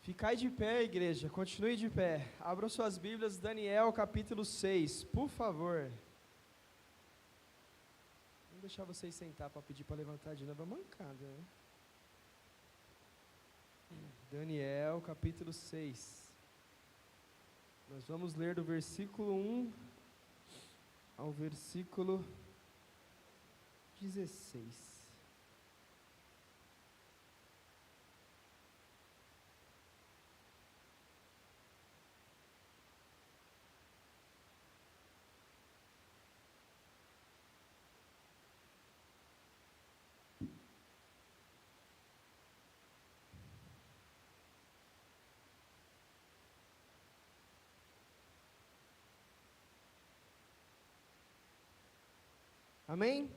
Ficai de pé, igreja, continue de pé. Abram suas Bíblias, Daniel capítulo 6, por favor. Vou deixar vocês sentar para pedir para levantar de novo a mancada, né? Daniel capítulo 6. Nós vamos ler do versículo 1 ao versículo 16. Amém?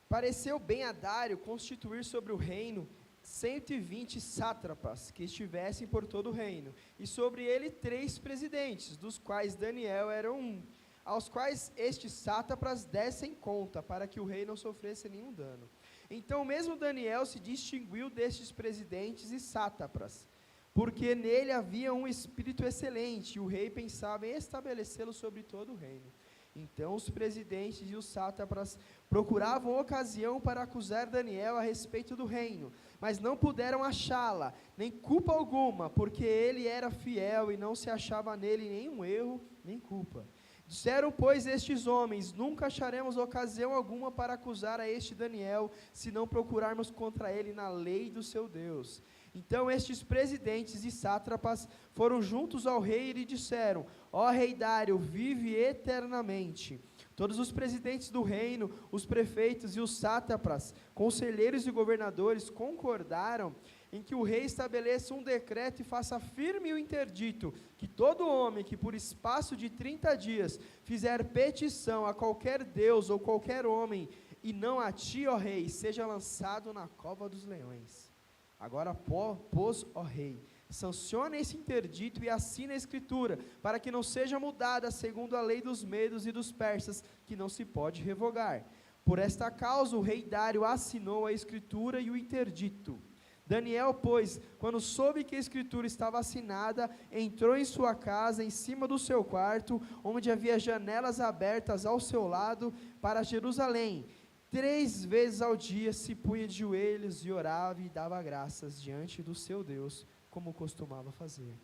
Pareceu bem a Dário constituir sobre o reino 120 sátrapas que estivessem por todo o reino, e sobre ele 3 presidentes, dos quais Daniel era um, aos quais estes sátrapas dessem conta, para que o rei não sofresse nenhum dano. Então mesmo Daniel se distinguiu destes presidentes e sátrapas, porque nele havia um espírito excelente, e o rei pensava em estabelecê-lo sobre todo o reino. Então os presidentes e os sátrapas procuravam ocasião para acusar Daniel a respeito do reino, mas não puderam achá-la, nem culpa alguma, porque ele era fiel e não se achava nele nenhum erro, nem culpa. Disseram, pois, estes homens: nunca acharemos ocasião alguma para acusar a este Daniel, se não procurarmos contra ele na lei do seu Deus. Então estes presidentes e sátrapas foram juntos ao rei e lhe disseram: ó rei Dário, vive eternamente. Todos os presidentes do reino, os prefeitos e os sátrapas, conselheiros e governadores concordaram em que o rei estabeleça um decreto e faça firme o interdito, que todo homem que por espaço de 30 dias fizer petição a qualquer deus ou qualquer homem, e não a ti, ó rei, seja lançado na cova dos leões. Agora, pois, ó rei, sanciona esse interdito e assina a escritura, para que não seja mudada segundo a lei dos medos e dos persas, que não se pode revogar. Por esta causa o rei Dário assinou a escritura e o interdito. Daniel, pois, quando soube que a escritura estava assinada, entrou em sua casa, em cima do seu quarto, onde havia janelas abertas ao seu lado, para Jerusalém. 3 vezes ao dia se punha de joelhos e orava e dava graças diante do seu Deus, como costumava fazer.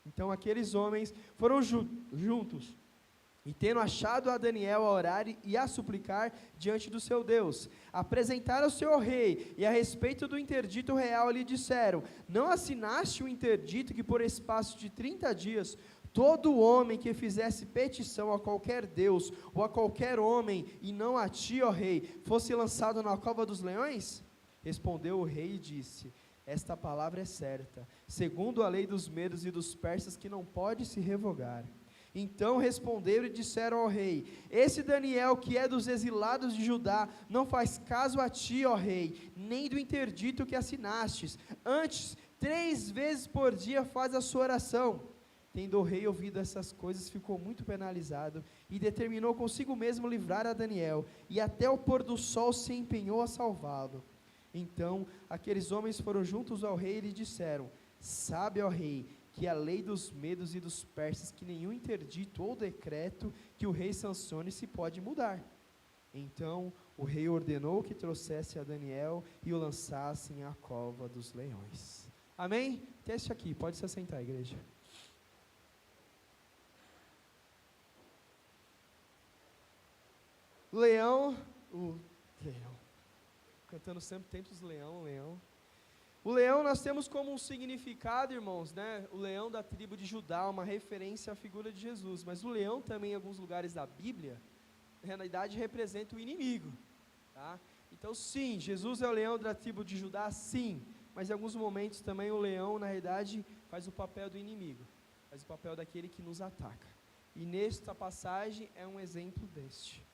Então aqueles homens foram juntos, e tendo achado a Daniel a orar e a suplicar diante do seu Deus, apresentaram-se ao rei, e a respeito do interdito real lhe disseram: não assinaste o interdito que por espaço de 30 dias, todo homem que fizesse petição a qualquer deus, ou a qualquer homem, e não a ti, ó rei, fosse lançado na cova dos leões? Respondeu o rei e disse: esta palavra é certa, segundo a lei dos medos e dos persas, que não pode se revogar. Então responderam e disseram ao rei: esse Daniel, que é dos exilados de Judá, não faz caso a ti, ó rei, nem do interdito que assinastes. Antes, 3 vezes por dia faz a sua oração. Tendo o rei ouvido essas coisas, ficou muito penalizado, e determinou consigo mesmo livrar a Daniel, e até o pôr do sol se empenhou a salvá-lo. Então aqueles homens foram juntos ao rei e lhe disseram: sabe, ó rei, que a lei dos medos e dos persas, que nenhum interdito ou decreto que o rei sancione se pode mudar. Então o rei ordenou que trouxesse a Daniel e o lançassem à cova dos leões. Amém? Teste aqui, pode se assentar, igreja. O leão, cantando sempre tempos leão. O leão nós temos como um significado, irmãos, né? O leão da tribo de Judá, uma referência à figura de Jesus, mas o leão também em alguns lugares da Bíblia, na realidade representa o inimigo, tá? Então sim, Jesus é o leão da tribo de Judá, sim, mas em alguns momentos também o leão na realidade faz o papel do inimigo, faz o papel daquele que nos ataca, e nesta passagem é um exemplo deste.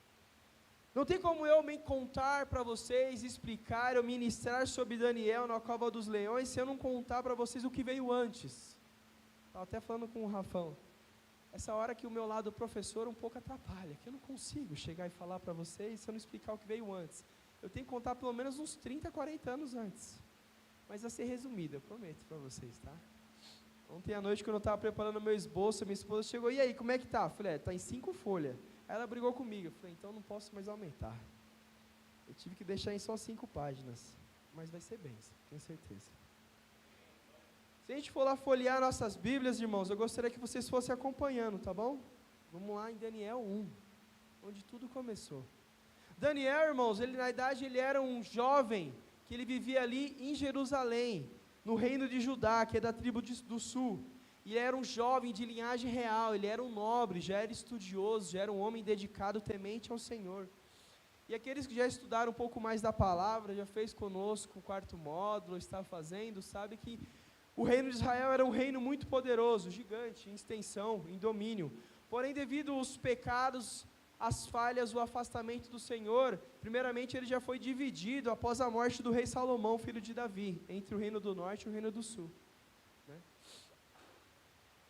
Não tem como eu me contar para vocês, explicar ou ministrar sobre Daniel na cova dos leões, se eu não contar para vocês o que veio antes. Estava até falando com o Rafão, essa hora que o meu lado professor um pouco atrapalha, que eu não consigo chegar e falar para vocês se eu não explicar o que veio antes. Eu tenho que contar pelo menos uns 30, 40 anos antes. mas vai ser resumida, eu prometo para vocês, tá? Ontem à noite, quando eu estava preparando meu esboço, minha esposa chegou, e aí, como é que tá? Eu falei, tá em 5 folhas. Aí ela brigou comigo, eu falei, então não posso mais aumentar. Eu tive que deixar em só 5 páginas, mas vai ser bênção, tenho certeza. Se a gente for lá folhear nossas Bíblias, irmãos, eu gostaria que vocês fossem acompanhando, tá bom? Vamos lá em Daniel 1, onde tudo começou. Daniel, irmãos, na idade ele era um jovem, que ele vivia ali em Jerusalém, no reino de Judá, que é da tribo do sul. E ele era um jovem de linhagem real, ele era um nobre, já era estudioso, já era um homem dedicado, temente ao Senhor. E aqueles que já estudaram um pouco mais da palavra, já fez conosco o 4º módulo, está fazendo, sabe que o reino de Israel era um reino muito poderoso, gigante, em extensão, em domínio. Porém, devido aos pecados, as falhas, o afastamento do Senhor, primeiramente ele já foi dividido após a morte do rei Salomão, filho de Davi, entre o reino do norte e o reino do sul. Né?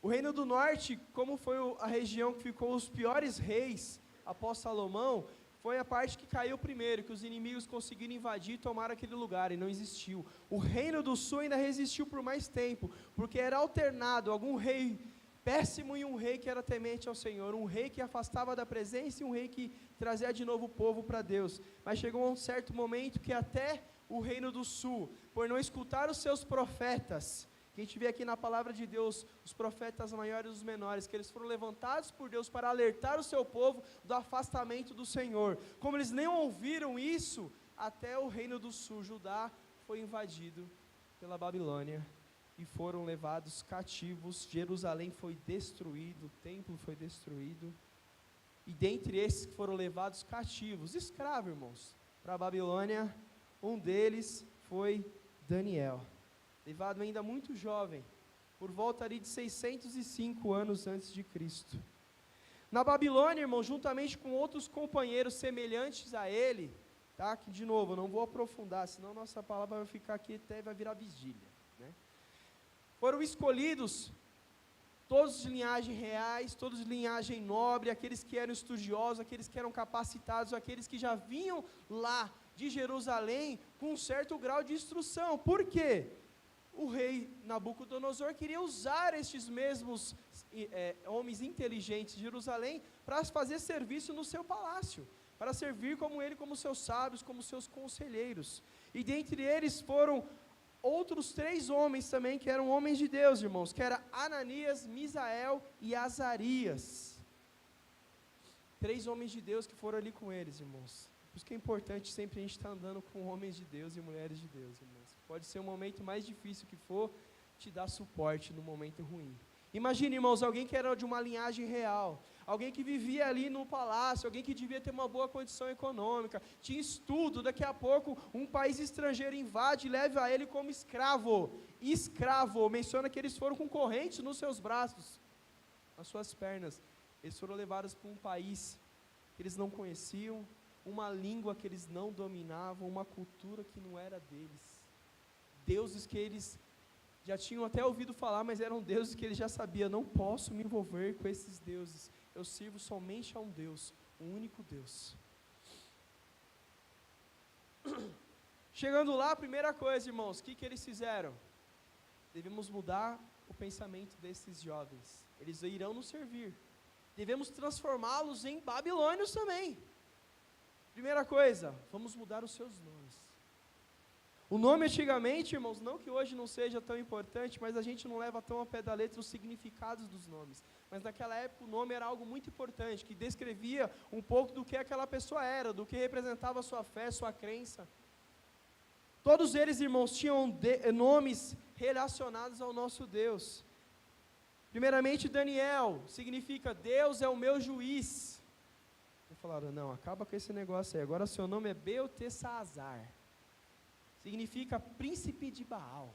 O reino do norte, como foi a região que ficou os piores reis após Salomão, foi a parte que caiu primeiro, que os inimigos conseguiram invadir e tomar aquele lugar, e não existiu. O reino do sul ainda resistiu por mais tempo, porque era alternado, algum rei péssimo e um rei que era temente ao Senhor, um rei que afastava da presença e um rei que trazia de novo o povo para Deus. Mas chegou um certo momento que até o reino do sul, por não escutar os seus profetas, que a gente vê aqui na palavra de Deus, os profetas maiores e os menores, que eles foram levantados por Deus para alertar o seu povo do afastamento do Senhor. Como eles nem ouviram isso, até o reino do sul, Judá, foi invadido pela Babilônia e foram levados cativos. Jerusalém foi destruído, o templo foi destruído. E dentre esses que foram levados cativos, escravos, irmãos, para a Babilônia, um deles foi Daniel. Levado ainda muito jovem, por volta ali de 605 anos antes de Cristo. Na Babilônia, irmão, juntamente com outros companheiros semelhantes a ele, tá? Que de novo, eu não vou aprofundar, senão nossa palavra vai ficar aqui até vai virar vigília, né? Foram escolhidos todos de linhagem reais, todos de linhagem nobre, aqueles que eram estudiosos, aqueles que eram capacitados, aqueles que já vinham lá de Jerusalém com um certo grau de instrução. Por quê? O rei Nabucodonosor queria usar estes mesmos homens inteligentes de Jerusalém para fazer serviço no seu palácio, para servir como ele, como seus sábios, como seus conselheiros. E dentre eles foram outros 3 homens também, que eram homens de Deus, irmãos, que eram Ananias, Misael e Azarias. 3 homens de Deus que foram ali com eles, irmãos. Por isso que é importante sempre a gente estar andando com homens de Deus e mulheres de Deus, irmãos. Pode ser o momento mais difícil que for, te dar suporte no momento ruim. Imagine, irmãos, alguém que era de uma linhagem real, alguém que vivia ali no palácio, alguém que devia ter uma boa condição econômica, tinha estudo, daqui a pouco um país estrangeiro invade e leva ele como escravo. Escravo, menciona que eles foram com correntes nos seus braços, nas suas pernas. Eles foram levados para um país que eles não conheciam, uma língua que eles não dominavam, uma cultura que não era deles. Deuses que eles já tinham até ouvido falar, mas eram deuses que eles já sabiam, não posso me envolver com esses deuses, eu sirvo somente a um Deus, um único Deus. Chegando lá, a primeira coisa, irmãos, o que eles fizeram? Devemos mudar o pensamento desses jovens, eles irão nos servir, devemos transformá-los em babilônios também. Primeira coisa, vamos mudar os seus nomes. O nome antigamente, irmãos, não que hoje não seja tão importante, mas a gente não leva tão a pé da letra os significados dos nomes. Mas naquela época o nome era algo muito importante, que descrevia um pouco do que aquela pessoa era, do que representava a sua fé, sua crença. Todos eles, irmãos, tinham nomes relacionados ao nosso Deus. Primeiramente, Daniel, significa Deus é o meu juiz. E falaram, não, acaba com esse negócio aí, agora seu nome é Beltesazar. Significa príncipe de Baal.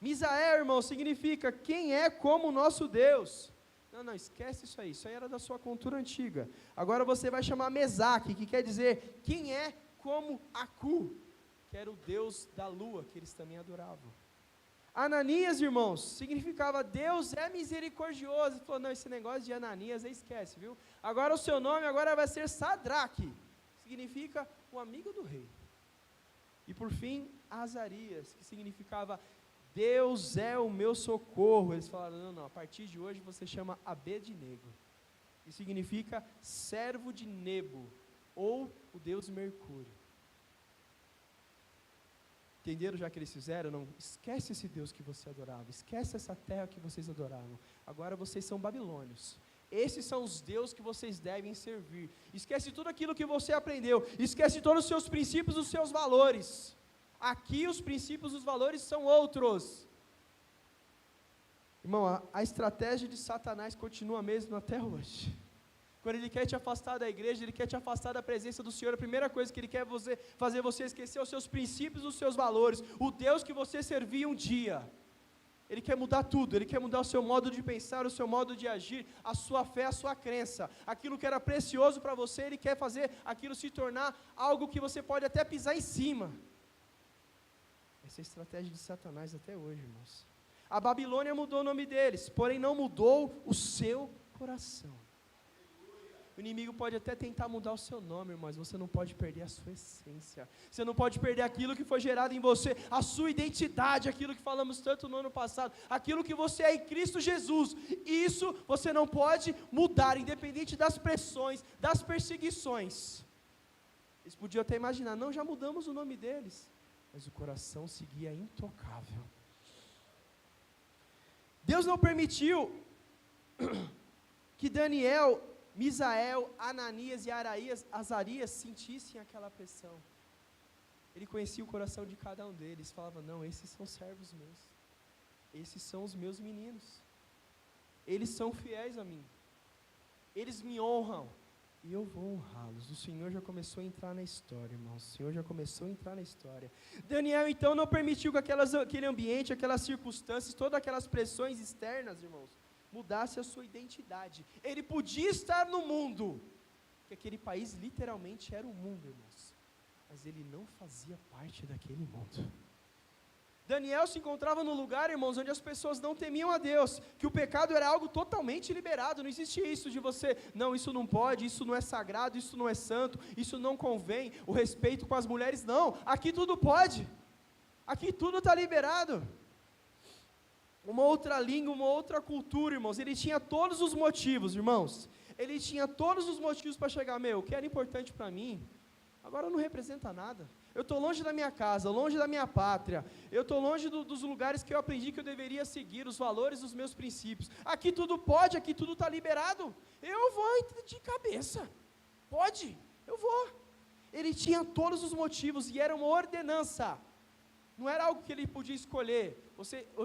Misael, irmão, significa quem é como o nosso Deus. Não, esquece isso aí era da sua cultura antiga. Agora você vai chamar Mesaque, que quer dizer quem é como Aku, que era o Deus da lua, que eles também adoravam. Ananias, irmãos, significava Deus é misericordioso. Ele falou, não, esse negócio de Ananias, aí esquece, viu? Agora o seu nome agora vai ser Sadraque, significa o amigo do rei. E por fim, Azarias, que significava Deus é o meu socorro. Eles falaram, não, a partir de hoje você chama Abednego, que significa servo de Nebo, ou o deus Mercúrio. Entenderam já que eles fizeram? Não, esquece esse Deus que você adorava, esquece essa terra que vocês adoravam, agora vocês são babilônios. Esses são os deuses que vocês devem servir. Esquece tudo aquilo que você aprendeu, esquece todos os seus princípios, os seus valores. Aqui os princípios, os valores são outros. Irmão, a estratégia de Satanás continua mesmo até hoje. Quando ele quer te afastar da igreja, ele quer te afastar da presença do Senhor, a primeira coisa que ele quer fazer você esquecer os seus princípios, os seus valores, o Deus que você servia um dia. Ele quer mudar tudo, ele quer mudar o seu modo de pensar, o seu modo de agir, a sua fé, a sua crença. Aquilo que era precioso para você, ele quer fazer aquilo se tornar algo que você pode até pisar em cima. Essa é a estratégia de Satanás até hoje, irmãos. A Babilônia mudou o nome deles, porém não mudou o seu coração. O inimigo pode até tentar mudar o seu nome, mas você não pode perder a sua essência. Você não pode perder aquilo que foi gerado em você, a sua identidade, aquilo que falamos tanto no ano passado, aquilo que você é em Cristo Jesus. Isso você não pode mudar, independente das pressões, das perseguições. Eles podiam até imaginar, não, já mudamos o nome deles, mas o coração seguia intocável. Deus não permitiu que Daniel, Misael, Ananias e Azarias sentissem aquela pressão. Ele conhecia o coração de cada um deles, falava, não, esses são servos meus, esses são os meus meninos, eles são fiéis a mim, eles me honram, e eu vou honrá-los. O Senhor já começou a entrar na história, irmãos, o Senhor já começou a entrar na história. Daniel então não permitiu que aquele ambiente, aquelas circunstâncias, todas aquelas pressões externas, irmãos, mudasse a sua identidade. Ele podia estar no mundo, que aquele país literalmente era o mundo, irmãos, mas ele não fazia parte daquele mundo. Daniel se encontrava no lugar, irmãos, onde as pessoas não temiam a Deus, que o pecado era algo totalmente liberado, não existia isso de você, não, isso não pode, isso não é sagrado, isso não é santo, isso não convém, o respeito com as mulheres, não, aqui tudo pode, aqui tudo está liberado. Uma outra língua, uma outra cultura, irmãos, ele tinha todos os motivos, irmãos, ele tinha todos os motivos para chegar, o que era importante para mim, agora não representa nada, eu estou longe da minha casa, longe da minha pátria, eu estou longe dos lugares que eu aprendi que eu deveria seguir, os valores dos meus princípios, aqui tudo pode, aqui tudo está liberado, eu vou de cabeça, pode, eu vou. Ele tinha todos os motivos e era uma ordenança, não era algo que ele podia escolher,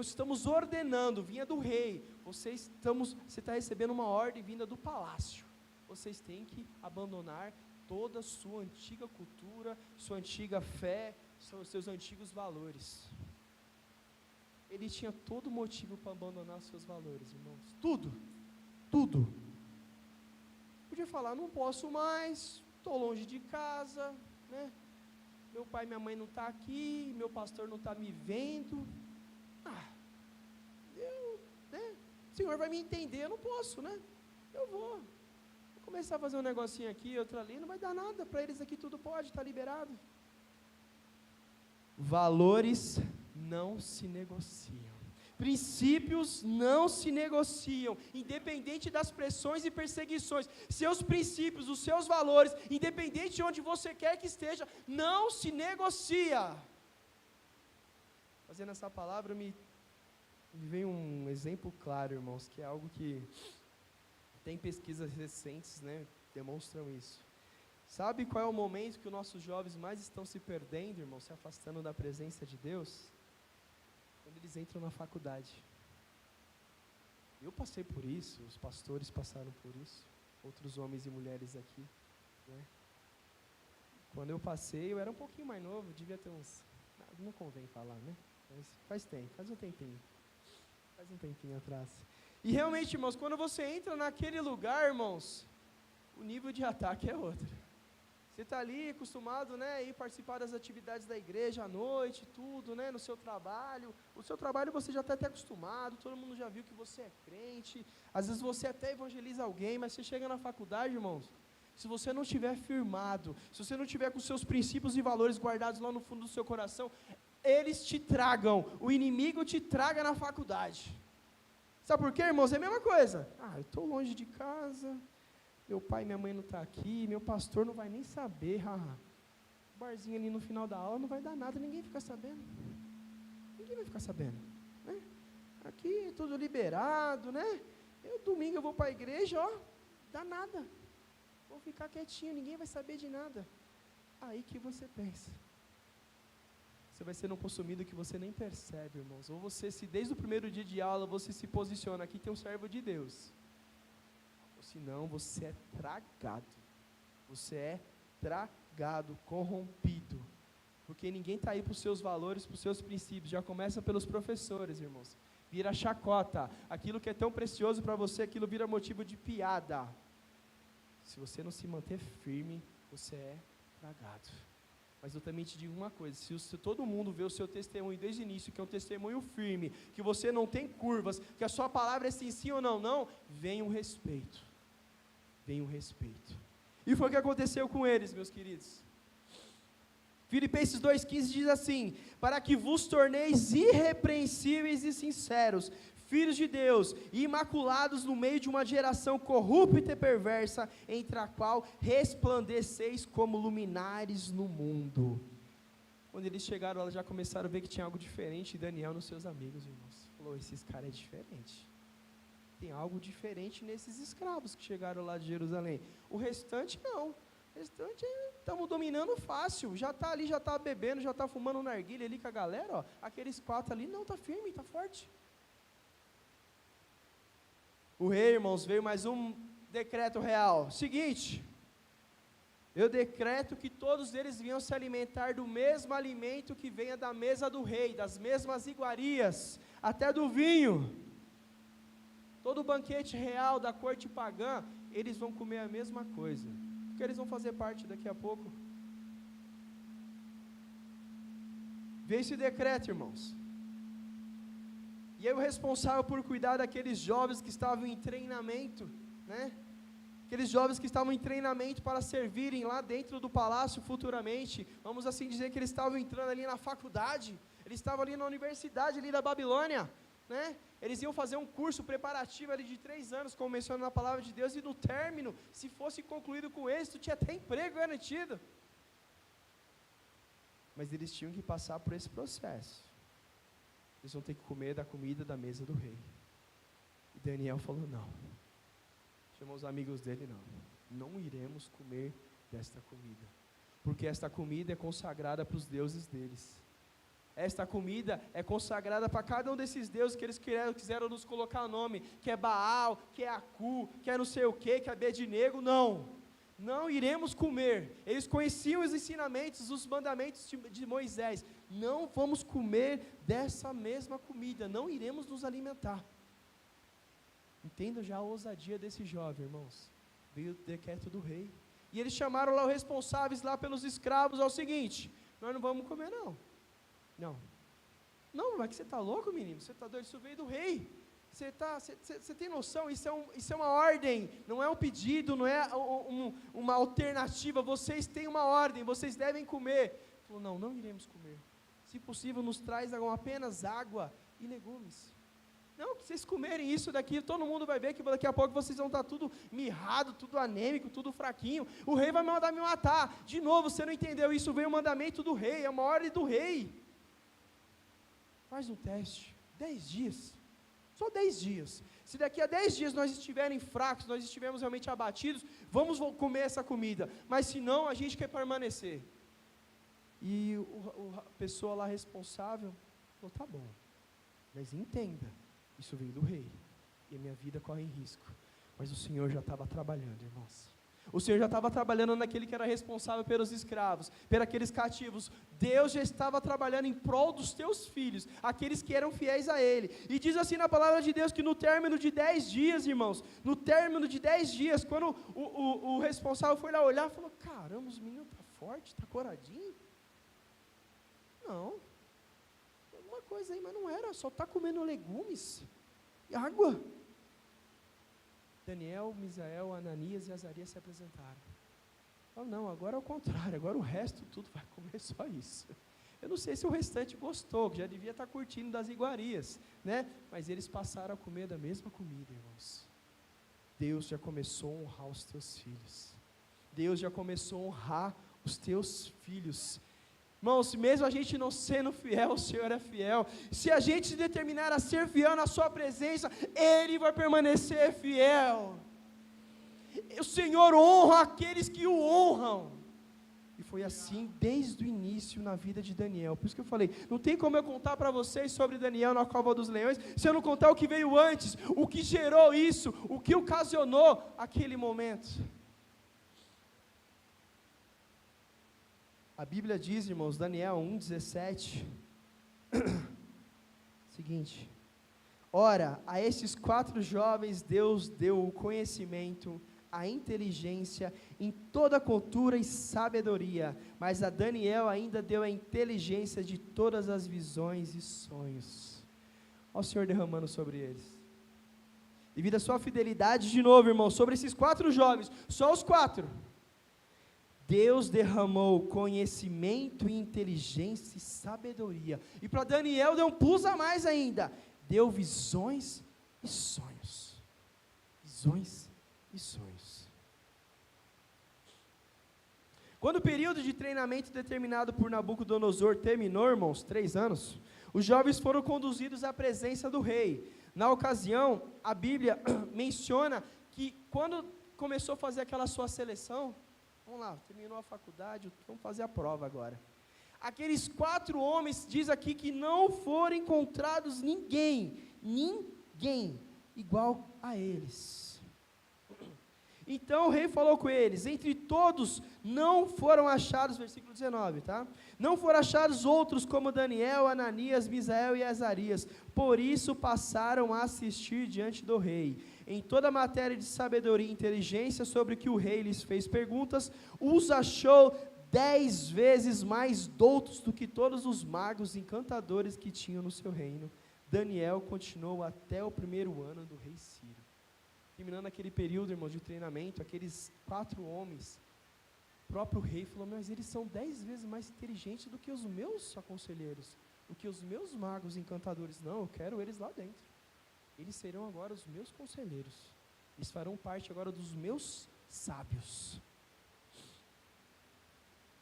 estamos ordenando, vinha do rei, você está recebendo uma ordem vinda do palácio, vocês têm que abandonar toda a sua antiga cultura, sua antiga fé, seus antigos valores. Ele tinha todo motivo para abandonar os seus valores, irmãos, tudo, podia falar, não posso mais, estou longe de casa, né? Meu pai e minha mãe não estão aqui, meu pastor não está me vendo, o Senhor vai me entender, eu não posso, né? Eu vou começar a fazer um negocinho aqui, outro ali, não vai dar nada, para eles aqui tudo pode, está liberado. Valores não se negociam, princípios não se negociam, independente das pressões e perseguições, seus princípios, os seus valores, independente de onde você quer que esteja, não se negocia. Fazendo essa palavra, me veio um exemplo claro, irmãos, que é algo que tem pesquisas recentes, né, demonstram isso. Sabe qual é o momento que os nossos jovens mais estão se perdendo, irmão, se afastando da presença de Deus? Quando eles entram na faculdade. Eu passei por isso, os pastores passaram por isso, outros homens e mulheres aqui, né? Quando eu passei, eu era um pouquinho mais novo, devia ter uns, não convém falar, né? Mas faz um tempinho atrás. E realmente, irmãos, quando você entra naquele lugar, irmãos, o nível de ataque é outro. Você está ali acostumado, né, ir participar das atividades da igreja à noite, tudo, né, no seu trabalho. O seu trabalho você já está até acostumado, todo mundo já viu que você é crente. Às vezes você até evangeliza alguém, mas você chega na faculdade, irmãos, se você não estiver firmado, se você não tiver com seus princípios e valores guardados lá no fundo do seu coração, eles te tragam, o inimigo te traga na faculdade. Sabe por quê, irmãos? É a mesma coisa. Eu estou longe de casa, meu pai e minha mãe não estão aqui, meu pastor não vai nem saber, o barzinho ali no final da aula não vai dar nada, ninguém fica sabendo. Ninguém vai ficar sabendo, né? Aqui é tudo liberado, né? Domingo eu vou para a igreja, dá nada. Vou ficar quietinho, ninguém vai saber de nada. Aí que você pensa. Você vai sendo consumido que você nem percebe, irmãos. Ou você, se desde o primeiro dia de aula, você se posiciona, aqui tem um servo de Deus. Ou se não, você é tragado. Você é tragado, corrompido. Porque ninguém está aí para os seus valores, para os seus princípios. Já começa pelos professores, irmãos. Vira chacota. Aquilo que é tão precioso para você, aquilo vira motivo de piada. Se você não se manter firme, você é tragado. Mas eu também te digo uma coisa, se todo mundo vê o seu testemunho desde o início, que é um testemunho firme, que você não tem curvas, que a sua palavra é sim ou não, vem um respeito. Vem um respeito. E foi o que aconteceu com eles, meus queridos. Filipenses 2,15 diz assim: para que vos torneis irrepreensíveis e sinceros, filhos de Deus, imaculados no meio de uma geração corrupta e perversa, entre a qual resplandeceis como luminares no mundo. Quando eles chegaram, elas já começaram a ver que tinha algo diferente em Daniel nos seus amigos, irmãos. Falou, esses caras é diferente. Tem algo diferente nesses escravos que chegaram lá de Jerusalém. O restante não. O restante estamos dominando fácil. Já está ali, já está bebendo, já está fumando um narguilha ali com a galera. Aqueles 4 ali, não, está firme, está forte. O rei, irmãos, veio mais um decreto real. Seguinte, eu decreto que todos eles venham se alimentar do mesmo alimento que venha da mesa do rei, das mesmas iguarias, até do vinho. Todo o banquete real da corte pagã, eles vão comer a mesma coisa, porque eles vão fazer parte daqui a pouco. Veio esse decreto, irmãos. E aí o responsável por cuidar daqueles jovens que estavam em treinamento, né? Aqueles jovens que estavam em treinamento para servirem lá dentro do palácio futuramente, vamos assim dizer que eles estavam entrando ali na faculdade, eles estavam ali na universidade ali da Babilônia, né? Eles iam fazer um curso preparativo ali de 3 anos, como menciona na palavra de Deus, e no término, se fosse concluído com êxito, tinha até emprego garantido. Mas eles tinham que passar por esse processo. Eles vão ter que comer da comida da mesa do rei. E Daniel falou, não. Chamou os amigos dele, não iremos comer desta comida, porque esta comida é consagrada para os deuses deles. Esta comida é consagrada para cada um desses deuses que eles quiseram nos colocar nome, que é Baal, que é Acu, que é não sei o que, é Abednego. Não iremos comer. Eles conheciam os ensinamentos, os mandamentos de Moisés. Não vamos comer dessa mesma comida, não iremos nos alimentar. Entenda já a ousadia desse jovem, irmãos. Veio o decreto do rei, e eles chamaram lá os responsáveis lá pelos escravos, ao seguinte, nós não vamos comer não, mas que você está louco, menino, você está doido, isso veio do rei, você tem noção, isso é uma ordem, não é um pedido, não é uma alternativa, vocês têm uma ordem, vocês devem comer. Ele falou, não iremos comer, se possível nos traz apenas água e legumes. Não, que vocês comerem isso daqui, todo mundo vai ver que daqui a pouco vocês vão estar tudo mirrado, tudo anêmico, tudo fraquinho, o rei vai mandar me matar. De novo, você não entendeu, isso veio o mandamento do rei, é uma ordem do rei. Faz um teste, 10 dias, só 10 dias, se daqui a 10 dias nós estivermos fracos, nós estivermos realmente abatidos, vamos comer essa comida, mas se não, a gente quer permanecer. E a pessoa lá responsável falou, tá bom, mas entenda, isso veio do rei, e a minha vida corre em risco, mas o Senhor já estava trabalhando, irmãos. O Senhor já estava trabalhando naquele que era responsável pelos escravos, pelos aqueles cativos. Deus já estava trabalhando em prol dos teus filhos, aqueles que eram fiéis a Ele. E diz assim na palavra de Deus que no término de 10 dias, irmãos, no término de 10 dias, quando o responsável foi lá olhar, falou, caramba, os meninos estão fortes, está coradinho? Não, alguma coisa aí, mas não era, só está comendo legumes e água. Daniel, Misael, Ananias e Azarias se apresentaram. Fala, não, agora é o contrário, agora o resto tudo vai comer só isso. Eu não sei se o restante gostou, que já devia estar curtindo das iguarias, né? Mas eles passaram a comer da mesma comida, irmãos. Deus já começou a honrar os teus filhos. Deus já começou a honrar os teus filhos. Irmãos, mesmo a gente não sendo fiel, o Senhor é fiel. Se a gente se determinar a ser fiel na sua presença, Ele vai permanecer fiel. O Senhor honra aqueles que o honram. E foi assim desde o início na vida de Daniel. Por isso que eu falei, não tem como eu contar para vocês sobre Daniel na cova dos leões, se eu não contar o que veio antes, o que gerou isso, o que ocasionou aquele momento. A Bíblia diz, irmãos, Daniel 1,17, seguinte: ora, a esses 4 jovens Deus deu o conhecimento, a inteligência em toda cultura e sabedoria, mas a Daniel ainda deu a inteligência de todas as visões e sonhos. Olha o Senhor derramando sobre eles. Devido à sua fidelidade, de novo, irmão, sobre esses 4 jovens, só os 4, Deus derramou conhecimento e inteligência e sabedoria. E para Daniel deu um plus a mais ainda, deu visões e sonhos. Visões e sonhos. Quando o período de treinamento determinado por Nabucodonosor terminou, irmãos, 3 anos, os jovens foram conduzidos à presença do rei. Na ocasião, a Bíblia menciona que quando começou a fazer aquela sua seleção, vamos lá, terminou a faculdade, vamos fazer a prova agora. Aqueles 4 homens, diz aqui que não foram encontrados ninguém igual a eles. Então o rei falou com eles, entre todos não foram achados, versículo 19, tá? Não foram achados outros como Daniel, Ananias, Misael e Azarias, por isso passaram a assistir diante do rei. Em toda a matéria de sabedoria e inteligência sobre que o rei lhes fez perguntas, os achou 10 vezes mais doutos do que todos os magos e encantadores que tinham no seu reino. Daniel continuou até o 1º ano do rei Ciro. Terminando aquele período, irmãos, de treinamento, aqueles 4 homens, o próprio rei falou, mas eles são 10 vezes mais inteligentes do que os meus aconselheiros, do que os meus magos encantadores. Não, eu quero eles lá dentro. Eles serão agora os meus conselheiros. Eles farão parte agora dos meus sábios.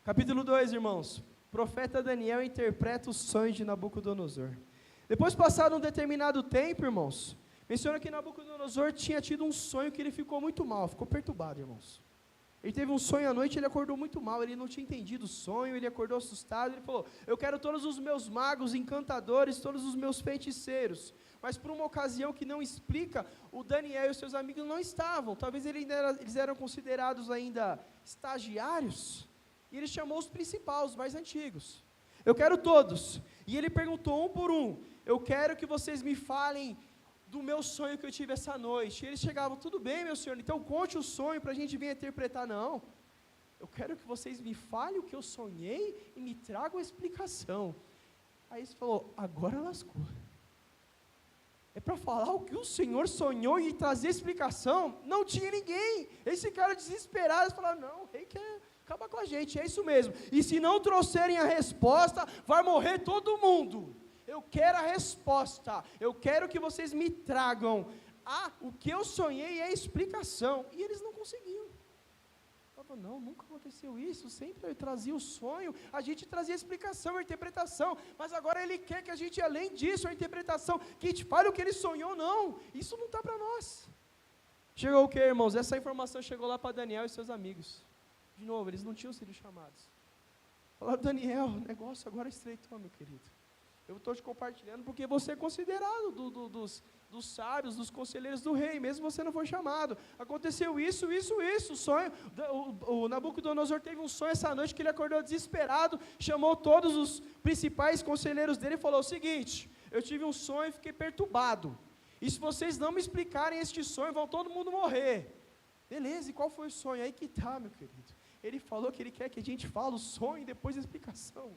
Capítulo 2, irmãos. O profeta Daniel interpreta os sonhos de Nabucodonosor. Depois passado um determinado tempo, irmãos, menciona que Nabucodonosor tinha tido um sonho que ele ficou muito mal, ficou perturbado, irmãos. Ele teve um sonho à noite, ele acordou muito mal, ele não tinha entendido o sonho, ele acordou assustado, ele falou, eu quero todos os meus magos, encantadores, todos os meus feiticeiros. Mas por uma ocasião que não explica, o Daniel e os seus amigos não estavam, talvez eles eram considerados ainda estagiários, e ele chamou os principais, os mais antigos. Eu quero todos, e ele perguntou um por um, eu quero que vocês me falem do meu sonho que eu tive essa noite. E eles chegavam, tudo bem, meu senhor, então conte o sonho para a gente vir interpretar. Não, eu quero que vocês me falem o que eu sonhei e me tragam a explicação. Aí ele falou, agora lascou. É para falar o que o Senhor sonhou e trazer explicação? Não tinha ninguém. Eles ficaram desesperados, falaram, não, o rei quer acabar com a gente, é isso mesmo. E se não trouxerem a resposta, vai morrer todo mundo. Eu quero a resposta, eu quero que vocês me tragam o que eu sonhei e a explicação. E eles não conseguiam. Falava, não, nunca aconteceu isso, sempre eu trazia o sonho, a gente trazia a explicação, a interpretação, mas agora ele quer que a gente, além disso, a interpretação, que a gente fale o que ele sonhou, não, isso não está para nós. Chegou o que, irmãos? Essa informação chegou lá para Daniel e seus amigos. De novo, eles não tinham sido chamados. Falaram, Daniel, o negócio agora estreitou, meu querido. Eu estou te compartilhando porque você é considerado dos sábios, dos conselheiros do rei, mesmo você não foi chamado. Aconteceu isso, o sonho. O Nabucodonosor teve um sonho essa noite que ele acordou desesperado, chamou todos os principais conselheiros dele e falou o seguinte, eu tive um sonho e fiquei perturbado. E se vocês não me explicarem este sonho, vão todo mundo morrer. Beleza, e qual foi o sonho? Aí que tá, meu querido. Ele falou que ele quer que a gente fale o sonho e depois a explicação.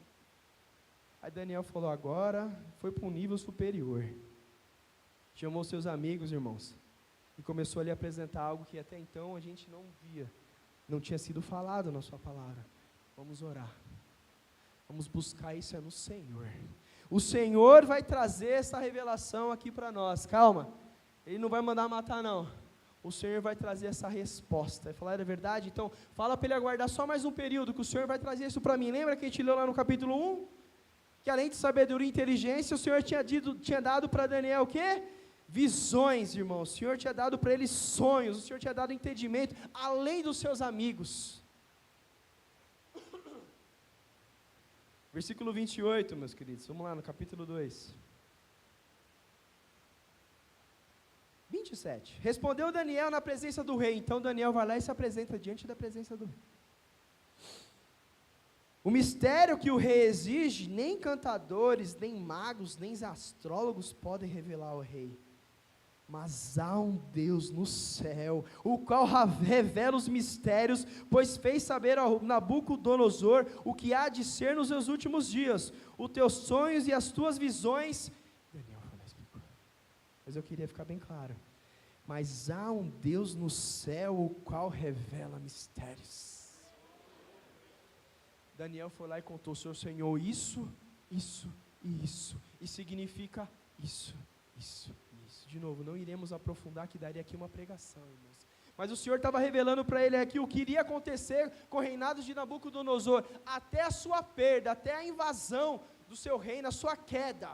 Aí Daniel falou, agora foi para um nível superior. Chamou seus amigos, irmãos, e começou a lhe apresentar algo que até então a gente não não tinha sido falado na sua palavra. Vamos orar. Vamos buscar isso no Senhor. O Senhor vai trazer essa revelação aqui para nós. Calma, Ele não vai mandar matar não. O Senhor vai trazer essa resposta. Vai falar, é verdade? Então, fala para Ele aguardar só mais um período, que o Senhor vai trazer isso para mim. Lembra que a gente leu lá no capítulo 1? Que além de sabedoria e inteligência, o Senhor tinha dado para Daniel o quê? Visões, irmãos. O Senhor tinha dado para ele sonhos. O Senhor tinha dado entendimento, além dos seus amigos. Versículo 28, meus queridos. Vamos lá, no capítulo 2. 27. Respondeu Daniel na presença do rei. Então Daniel vai lá e se apresenta diante da presença do rei. O mistério que o rei exige, nem cantadores, nem magos, nem astrólogos podem revelar ao rei. Mas há um Deus no céu, o qual revela os mistérios, pois fez saber a Nabucodonosor o que há de ser nos seus últimos dias. Os teus sonhos e as tuas visões. Daniel foi lá e explicou. Mas eu queria ficar bem claro. Mas há um Deus no céu, o qual revela mistérios. Daniel foi lá e contou, Senhor, isso, isso e isso. E significa isso, isso. De novo, não iremos aprofundar, que daria aqui uma pregação, irmãos. Mas o Senhor estava revelando para ele aqui o que iria acontecer com o reinado de Nabucodonosor, até a sua perda, até a invasão do seu reino, a sua queda.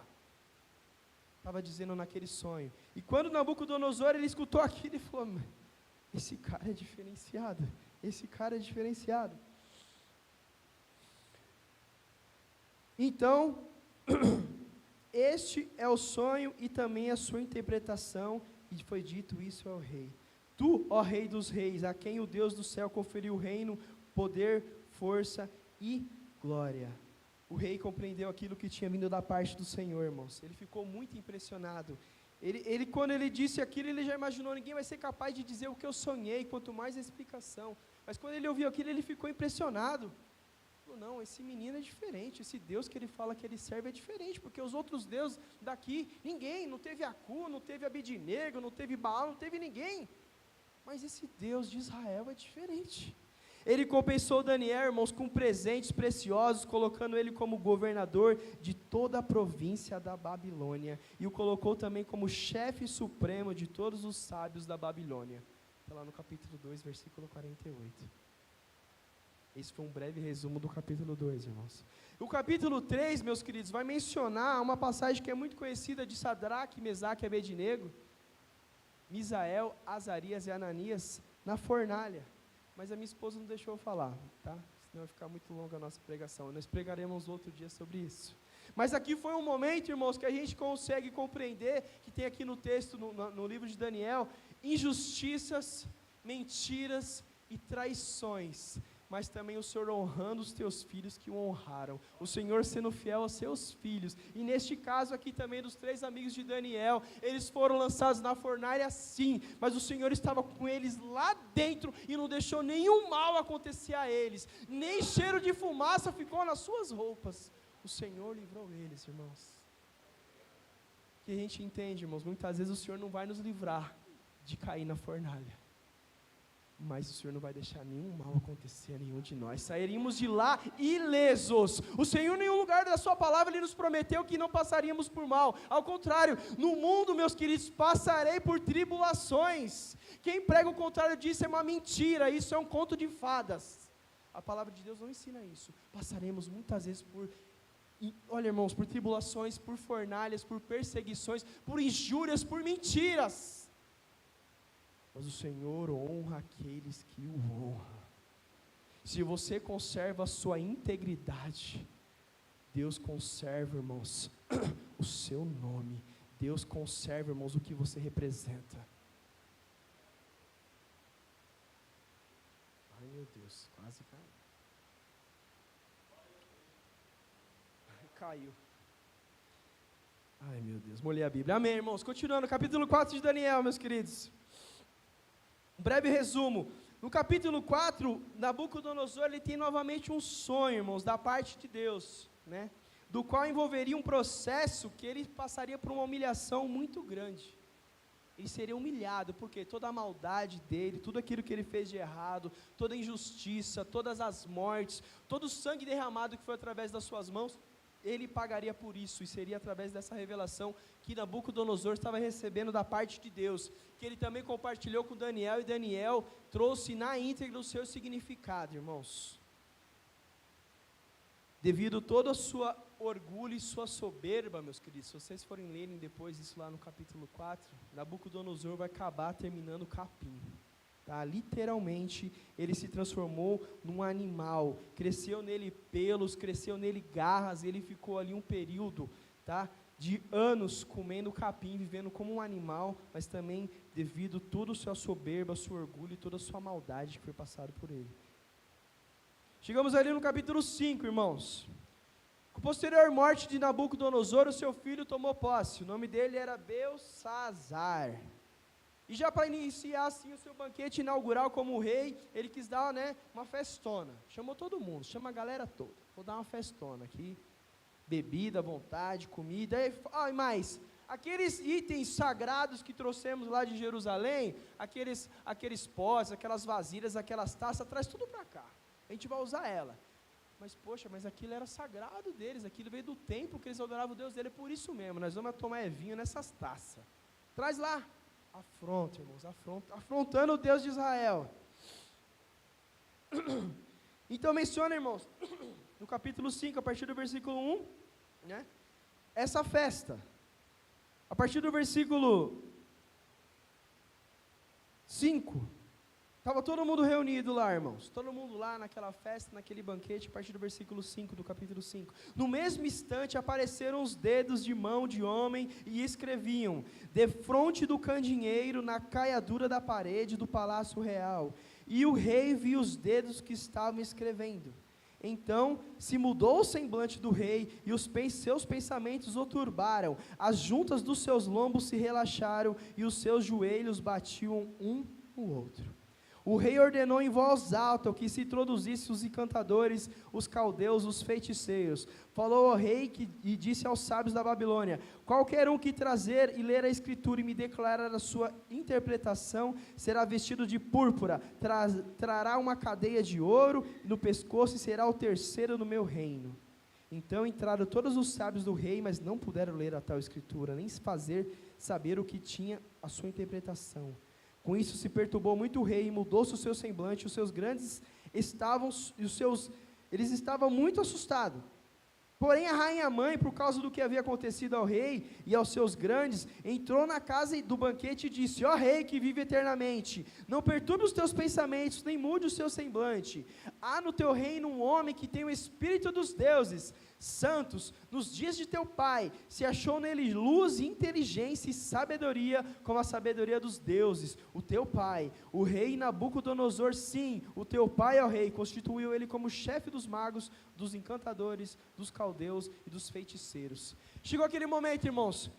Estava dizendo naquele sonho. E quando Nabucodonosor, ele escutou aquilo, ele falou, esse cara é diferenciado, esse cara é diferenciado. Então, este é o sonho e também a sua interpretação, e foi dito isso ao rei. Tu, ó rei dos reis, a quem o Deus do céu conferiu o reino, poder, força e glória. O rei compreendeu aquilo que tinha vindo da parte do Senhor, irmãos. Ele ficou muito impressionado. Quando ele disse aquilo, ele já imaginou, ninguém vai ser capaz de dizer o que eu sonhei, quanto mais a explicação. Mas quando ele ouviu aquilo, ele ficou impressionado. Não, esse menino é diferente, esse Deus que ele fala que ele serve é diferente, porque os outros deuses daqui, ninguém, não teve Acu, não teve Abednego, não teve Baal, não teve ninguém, mas esse Deus de Israel é diferente. Ele compensou Daniel, irmãos, com presentes preciosos, colocando ele como governador de toda a província da Babilônia, e o colocou também como chefe supremo de todos os sábios da Babilônia. Está lá no capítulo 2, versículo 48. Esse foi um breve resumo do capítulo 2, irmãos. O capítulo 3, meus queridos, vai mencionar uma passagem que é muito conhecida de Sadraque, Mesaque e Abednego, Misael, Azarias e Ananias, na fornalha. Mas a minha esposa não deixou eu falar, tá? Senão vai ficar muito longa a nossa pregação. Nós pregaremos outro dia sobre isso. Mas aqui foi um momento, irmãos, que a gente consegue compreender, que tem aqui no texto, no livro de Daniel, injustiças, mentiras e traições, mas também o Senhor honrando os teus filhos que o honraram, o Senhor sendo fiel aos seus filhos, e neste caso aqui também dos 3 amigos de Daniel, eles foram lançados na fornalha sim, mas o Senhor estava com eles lá dentro, e não deixou nenhum mal acontecer a eles, nem cheiro de fumaça ficou nas suas roupas, o Senhor livrou eles, irmãos. Que a gente entende, irmãos, muitas vezes o Senhor não vai nos livrar de cair na fornalha, mas o Senhor não vai deixar nenhum mal acontecer a nenhum de nós, sairíamos de lá ilesos. O Senhor em nenhum lugar da sua palavra, Ele nos prometeu que não passaríamos por mal, ao contrário, no mundo, meus queridos, passarei por tribulações. Quem prega o contrário disso é uma mentira, isso é um conto de fadas, a palavra de Deus não ensina isso. Passaremos muitas vezes olha, irmãos, por tribulações, por fornalhas, por perseguições, por injúrias, por mentiras, mas o Senhor honra aqueles que o honram. Se você conserva a sua integridade, Deus conserva, irmãos, o seu nome. Deus conserva, irmãos, o que você representa. Ai, meu Deus, quase caiu. Ai, meu Deus, molhei a Bíblia. Amém, irmãos. Continuando, capítulo 4 de Daniel, meus queridos. Um breve resumo. No capítulo 4, Nabucodonosor, ele tem novamente um sonho, irmãos, da parte de Deus, né? Do qual envolveria um processo que ele passaria por uma humilhação muito grande. ele seria humilhado, porque toda a maldade dele, tudo aquilo que ele fez de errado, toda a injustiça, todas as mortes, todo o sangue derramado que foi através das suas mãos, ele pagaria por isso, e seria através dessa revelação que Nabucodonosor estava recebendo da parte de Deus, que ele também compartilhou com Daniel, e Daniel trouxe na íntegra o seu significado, irmãos. Devido todo o seu orgulho e sua soberba, meus queridos, se vocês forem lerem depois isso lá no capítulo 4, Nabucodonosor vai acabar terminando o capim. Tá? Literalmente, ele se transformou num animal, cresceu nele pelos, cresceu nele garras, ele ficou ali um período, tá, de anos comendo capim, vivendo como um animal, mas também devido toda a sua soberba, seu orgulho e toda a sua maldade que foi passado por ele. Chegamos ali no capítulo 5, irmãos. Com posterior morte de Nabucodonosor, o seu filho tomou posse, o nome dele era Belsazzar. E já para iniciar assim o seu banquete inaugural como rei, ele quis dar, uma festona. Chamou todo mundo, chama a galera toda. Vou dar uma festona aqui. Bebida à vontade, comida. E mais, aqueles itens sagrados que trouxemos lá de Jerusalém, aqueles potes, aquelas vasilhas, aquelas taças, traz tudo para cá. A gente vai usar ela. Mas, poxa, mas aquilo era sagrado deles, aquilo veio do templo que eles adoravam o Deus dele, é por isso mesmo, nós vamos tomar vinho nessas taças. Traz lá. Afronta, irmãos, afrontando o Deus de Israel. Então menciona, irmãos, no capítulo 5, a partir do versículo 1, essa festa. A partir do versículo 5, estava todo mundo reunido lá, irmãos, todo mundo lá naquela festa, naquele banquete, a partir do versículo 5, do capítulo 5. No mesmo instante apareceram os dedos de mão de homem e escreviam, defronte do candeeiro, na caiadura da parede do palácio real. E o rei viu os dedos que estavam escrevendo. Então se mudou o semblante do rei, e seus pensamentos o turbaram, as juntas dos seus lombos se relaxaram, e os seus joelhos batiam um no outro. O rei ordenou em voz alta que se introduzissem os encantadores, os caldeus, os feiticeiros. Falou ao rei e disse aos sábios da Babilônia, qualquer um que trazer e ler a escritura e me declarar a sua interpretação, será vestido de púrpura, trará uma cadeia de ouro no pescoço e será o terceiro no meu reino. Então entraram todos os sábios do rei, mas não puderam ler a tal escritura, nem fazer saber o que tinha a sua interpretação. Com isso se perturbou muito o rei, e mudou-se o seu semblante, os seus grandes eles estavam muito assustados. Porém a rainha mãe, por causa do que havia acontecido ao rei e aos seus grandes, entrou na casa do banquete e disse, ó rei que vive eternamente, não perturbe os teus pensamentos, nem mude o seu semblante. Há no teu reino um homem que tem o espírito dos deuses santos. Nos dias de teu pai se achou nele luz, inteligência e sabedoria, como a sabedoria dos deuses. O teu pai, o rei Nabucodonosor, sim, o teu pai, ó rei, constituiu ele como chefe dos magos, dos encantadores, dos caldeus e dos feiticeiros. Chegou aquele momento, irmãos,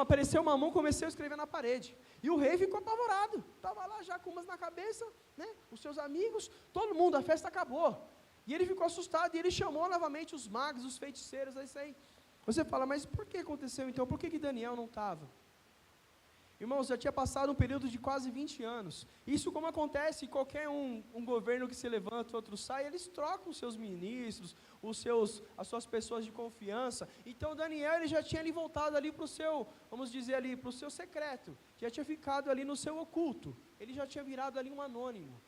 apareceu uma mão, comecei a escrever na parede, e o rei ficou apavorado, estava lá já com umas na cabeça, os seus amigos, todo mundo, a festa acabou, e ele ficou assustado, e ele chamou novamente os magos, os feiticeiros, é isso aí. Você fala, mas por que aconteceu então? Por que Daniel não estava? Irmãos, já tinha passado um período de quase 20 anos. Isso, como acontece em qualquer um governo que se levanta, outro sai, eles trocam os seus ministros, as suas pessoas de confiança. Então Daniel, ele já tinha ali voltado ali para o seu, vamos dizer ali, para o seu secreto, já tinha ficado ali no seu oculto, ele já tinha virado ali um anônimo.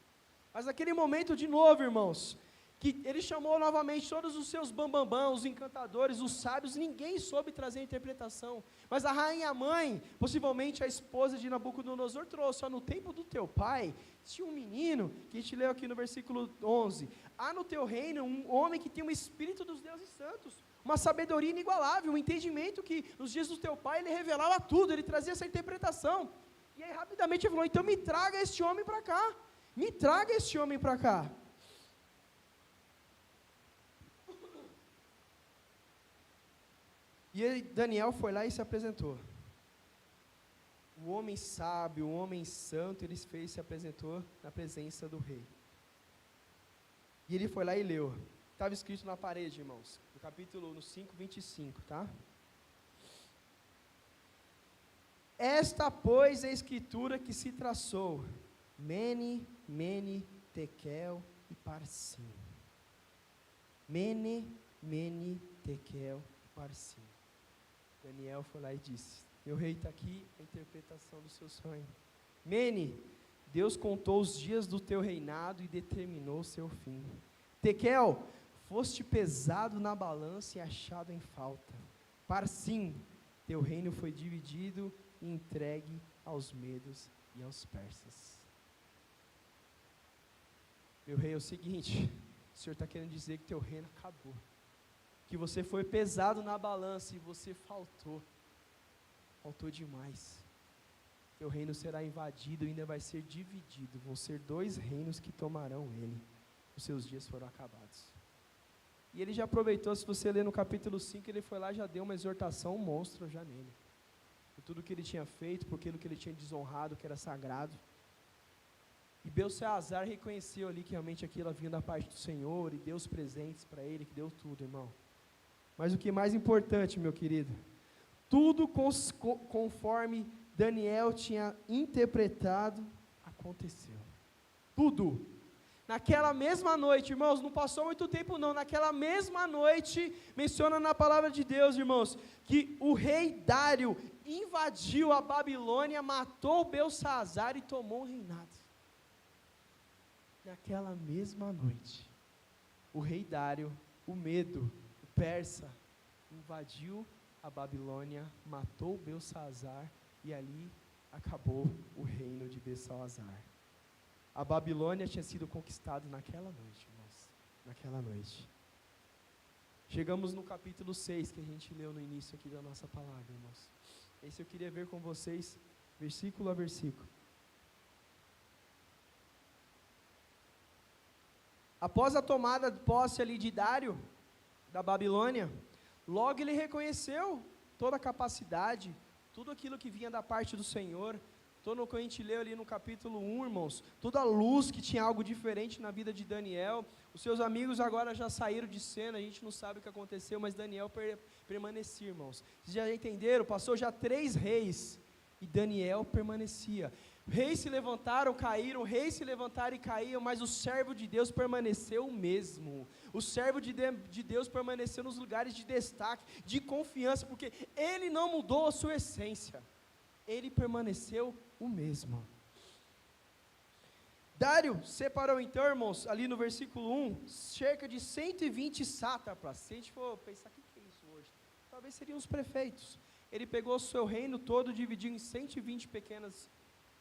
Mas naquele momento de novo, irmãos, que ele chamou novamente todos os seus bambambãs, os encantadores, os sábios, ninguém soube trazer a interpretação, mas a rainha mãe, possivelmente a esposa de Nabucodonosor, trouxe, no tempo do teu pai, tinha um menino, que a gente leu aqui no versículo 11, há no teu reino um homem que tem o espírito dos deuses santos, uma sabedoria inigualável, um entendimento que nos dias do teu pai ele revelava tudo, ele trazia essa interpretação, e aí rapidamente ele falou, então me traga este homem para cá, me traga este homem para cá. E aí Daniel foi lá e se apresentou. O homem sábio, o homem santo, se apresentou na presença do rei. E ele foi lá e leu. Estava escrito na parede, irmãos, no 5:25, tá? Esta, pois, é a escritura que se traçou, Mene, Mene, Tekel e Parsim. Mene, Mene, Tekel e Parsim. Daniel foi lá e disse, meu rei está aqui, a interpretação do seu sonho. Mene, Deus contou os dias do teu reinado e determinou o seu fim. Tekel, foste pesado na balança e achado em falta. Parsim, teu reino foi dividido e entregue aos medos e aos persas. Meu rei, é o seguinte, o Senhor está querendo dizer que teu reino acabou, que você foi pesado na balança e você faltou demais. Teu reino será invadido e ainda vai ser dividido, vão ser 2 reinos que tomarão ele, os seus dias foram acabados. E ele já aproveitou, se você ler no capítulo 5, ele foi lá e já deu uma exortação, um monstro já nele, por tudo que ele tinha feito, por aquilo que ele tinha desonrado, que era sagrado. E Beltesazar reconheceu ali que realmente aquilo vinha da parte do Senhor, e deu os presentes para ele, que deu tudo, irmão. Mas o que é mais importante, meu querido, tudo conforme Daniel tinha interpretado, aconteceu. Tudo. Naquela mesma noite, irmãos, não passou muito tempo não, naquela mesma noite, menciona na palavra de Deus, irmãos, que o rei Dário invadiu a Babilônia, matou Beltesazar e tomou o reinado. Naquela mesma noite, o rei Dário, o Medo, o persa, invadiu a Babilônia, matou Beltesazar e ali acabou o reino de Beltesazar. A Babilônia tinha sido conquistada naquela noite, irmãos, naquela noite. Chegamos no capítulo 6, que a gente leu no início aqui da nossa palavra, irmãos. Esse eu queria ver com vocês, versículo a versículo. Após a tomada de posse ali de Dário, da Babilônia, logo ele reconheceu toda a capacidade, tudo aquilo que vinha da parte do Senhor, todo o que a gente leu ali no capítulo 1, irmãos, toda a luz que tinha algo diferente na vida de Daniel, os seus amigos agora já saíram de cena, a gente não sabe o que aconteceu, mas Daniel permanecia, irmãos. Vocês já entenderam? Passou já 3 reis, e Daniel permanecia. Reis se levantaram, caíram, reis se levantaram e caíam, mas o servo de Deus permaneceu o mesmo. O servo de Deus permaneceu nos lugares de destaque, de confiança, porque ele não mudou a sua essência. Ele permaneceu o mesmo. Dário separou então, irmãos, ali no versículo 1, cerca de 120 sátrapas. Se a gente for pensar, o que é isso hoje? Talvez seriam os prefeitos. Ele pegou o seu reino todo, dividiu em 120 pequenas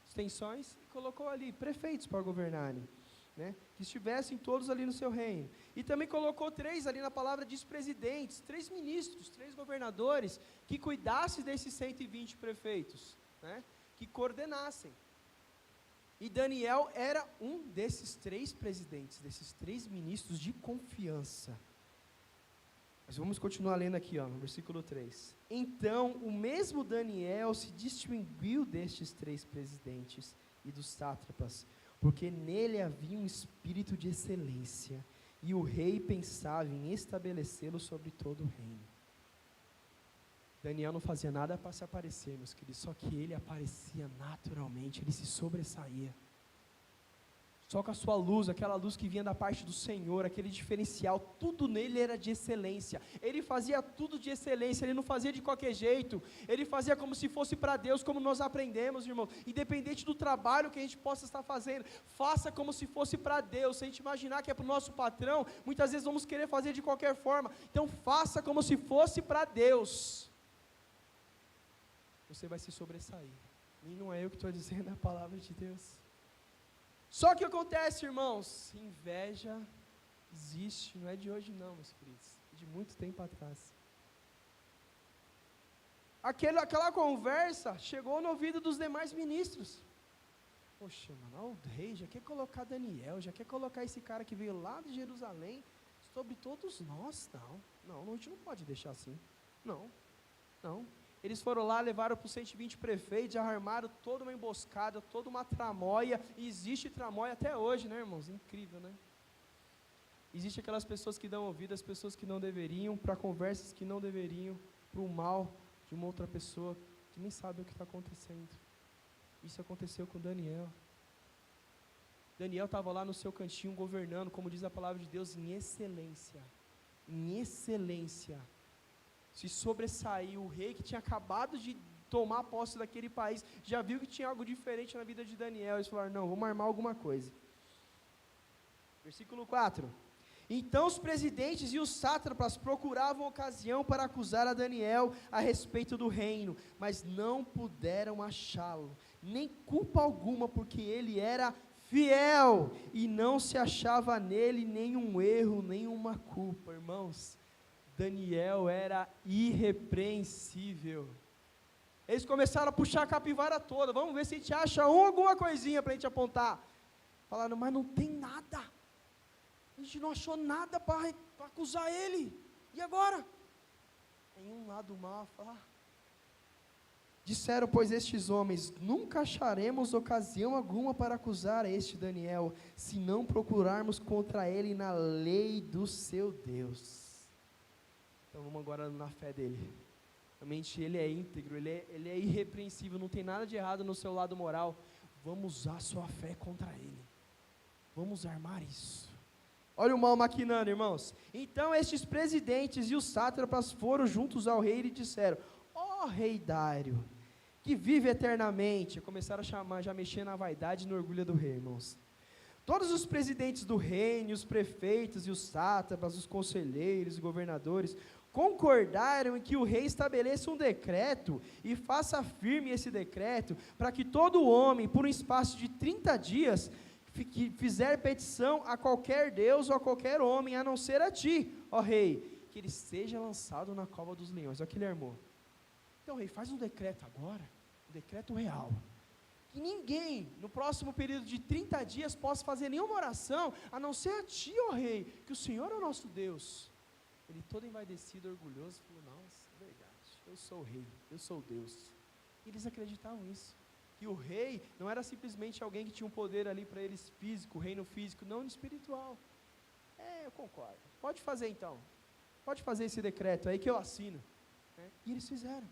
extensões e colocou ali prefeitos para governarem, né? Que estivessem todos ali no seu reino. E também colocou 3 ali na palavra, diz presidentes, 3 ministros, 3 governadores, que cuidassem desses 120 prefeitos, né? Que coordenassem. E Daniel era um desses 3 presidentes, desses 3 ministros de confiança. Mas vamos continuar lendo aqui, ó, no versículo 3. Então, o mesmo Daniel se distinguiu destes 3 presidentes e dos sátrapas, porque nele havia um espírito de excelência, e o rei pensava em estabelecê-lo sobre todo o reino. Daniel não fazia nada para se aparecer, meus queridos, só que ele aparecia naturalmente, ele se sobressaía. Só com a sua luz, aquela luz que vinha da parte do Senhor, aquele diferencial, tudo nele era de excelência. Ele fazia tudo de excelência, ele não fazia de qualquer jeito, ele fazia como se fosse para Deus, como nós aprendemos, irmão. Independente do trabalho que a gente possa estar fazendo, faça como se fosse para Deus. Se a gente imaginar que é para o nosso patrão, muitas vezes vamos querer fazer de qualquer forma. Então faça como se fosse para Deus. Você vai se sobressair. E não é eu que estou dizendo, é a palavra de Deus. Só que acontece, irmãos, inveja existe, não é de hoje não, meus queridos, é de muito tempo atrás. Aquela conversa chegou no ouvido dos demais ministros. Poxa, mano, o rei já quer colocar Daniel, já quer colocar esse cara que veio lá de Jerusalém sobre todos nós. Não, a gente não pode deixar assim. Não. Eles foram lá, levaram para os 120 prefeitos, já armaram toda uma emboscada, toda uma tramóia, e existe tramóia até hoje, né, irmãos? Incrível, né? Existem aquelas pessoas que dão ouvido às pessoas que não deveriam, para conversas que não deveriam, para o mal de uma outra pessoa, que nem sabe o que está acontecendo. Isso aconteceu com Daniel. Daniel estava lá no seu cantinho governando, como diz a palavra de Deus, em excelência. Em excelência. Se sobressaiu. O rei que tinha acabado de tomar posse daquele país, já viu que tinha algo diferente na vida de Daniel. Eles falaram, não, vamos armar alguma coisa. Versículo 4. Então os presidentes e os sátrapas procuravam ocasião para acusar a Daniel a respeito do reino, mas não puderam achá-lo, nem culpa alguma, porque ele era fiel, e não se achava nele nenhum erro, nenhuma culpa. Irmãos, Daniel era irrepreensível. Eles começaram a puxar a capivara toda, vamos ver se a gente acha alguma coisinha para a gente apontar. Falaram, mas não tem nada, a gente não achou nada para acusar ele, e agora? Em um lado mal, falar. Disseram, pois, estes homens, nunca acharemos ocasião alguma para acusar este Daniel, se não procurarmos contra ele na lei do seu Deus. Então vamos agora na fé dele. Realmente ele é íntegro, ele é irrepreensível, não tem nada de errado no seu lado moral. Vamos usar sua fé contra ele. Vamos armar isso. Olha o mal maquinando, irmãos. Então estes presidentes e os sátrapas foram juntos ao rei e disseram, ó rei Dário, que vive eternamente. Começaram a chamar, já mexer na vaidade e no orgulho do rei, irmãos. Todos os presidentes do reino, os prefeitos e os sátrapas, os conselheiros e governadores, concordaram em que o rei estabeleça um decreto e faça firme esse decreto, para que todo homem, por um espaço de 30 dias, que fizer petição a qualquer Deus ou a qualquer homem, a não ser a ti, ó rei, que ele seja lançado na cova dos leões. Olha que ele armou. Então, rei, faz um decreto agora, um decreto real, que ninguém, no próximo período de 30 dias, possa fazer nenhuma oração, a não ser a ti, ó rei, que o Senhor é o nosso Deus. Ele todo envaidecido, orgulhoso, falou, nossa, é verdade, eu sou o rei, eu sou o Deus. E eles acreditavam nisso, que o rei não era simplesmente alguém que tinha um poder ali para eles físico, reino físico, não espiritual. Eu concordo, pode fazer então, pode fazer esse decreto aí que eu assino. E eles fizeram.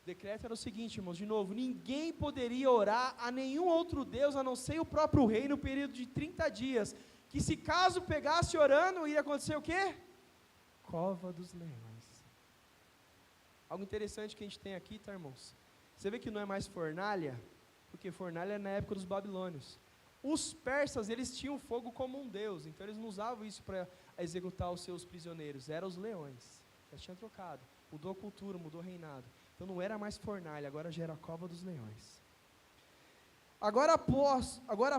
O decreto era o seguinte, irmãos, de novo, ninguém poderia orar a nenhum outro Deus, a não ser o próprio rei, no período de 30 dias, que se caso pegasse orando, ia acontecer o quê? Cova dos leões. Algo interessante que a gente tem aqui, tá, irmãos? Você vê que não é mais fornalha, porque fornalha é na época dos babilônios. Os persas, eles tinham fogo como um deus, então eles não usavam isso para executar os seus prisioneiros, eram os leões. Já tinha trocado, mudou a cultura, mudou o reinado. Então não era mais fornalha, agora já era a cova dos leões. Agora,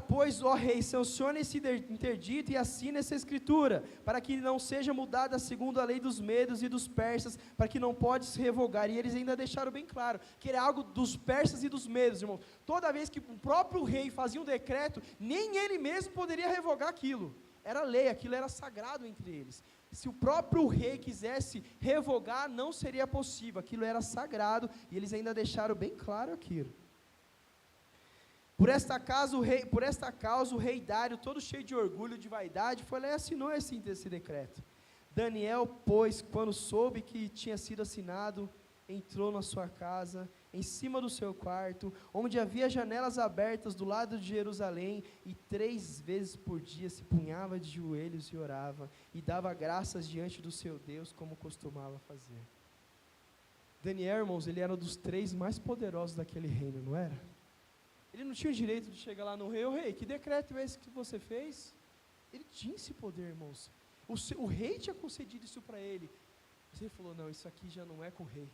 pois, ó rei, sancione esse interdito e assine essa escritura, para que não seja mudada segundo a lei dos medos e dos persas, para que não pode se revogar. E eles ainda deixaram bem claro, que era algo dos persas e dos medos, irmãos. Toda vez que o próprio rei fazia um decreto, nem ele mesmo poderia revogar aquilo. Era lei, aquilo era sagrado entre eles. Se o próprio rei quisesse revogar, não seria possível, aquilo era sagrado, e eles ainda deixaram bem claro aquilo. Por esta causa, o rei Dário, todo cheio de orgulho, de vaidade, foi lá e assinou esse decreto. Daniel, pois, quando soube que tinha sido assinado, entrou na sua casa, em cima do seu quarto, onde havia janelas abertas do lado de Jerusalém, e 3 vezes por dia se punhava de joelhos e orava, e dava graças diante do seu Deus, como costumava fazer. Daniel, irmãos, ele era um dos 3 mais poderosos daquele reino, não era? Ele não tinha o direito de chegar lá no rei, rei, que decreto é esse que você fez? Ele tinha esse poder, irmãos. O rei tinha concedido isso para ele. Mas ele falou, não, isso aqui já não é com o rei.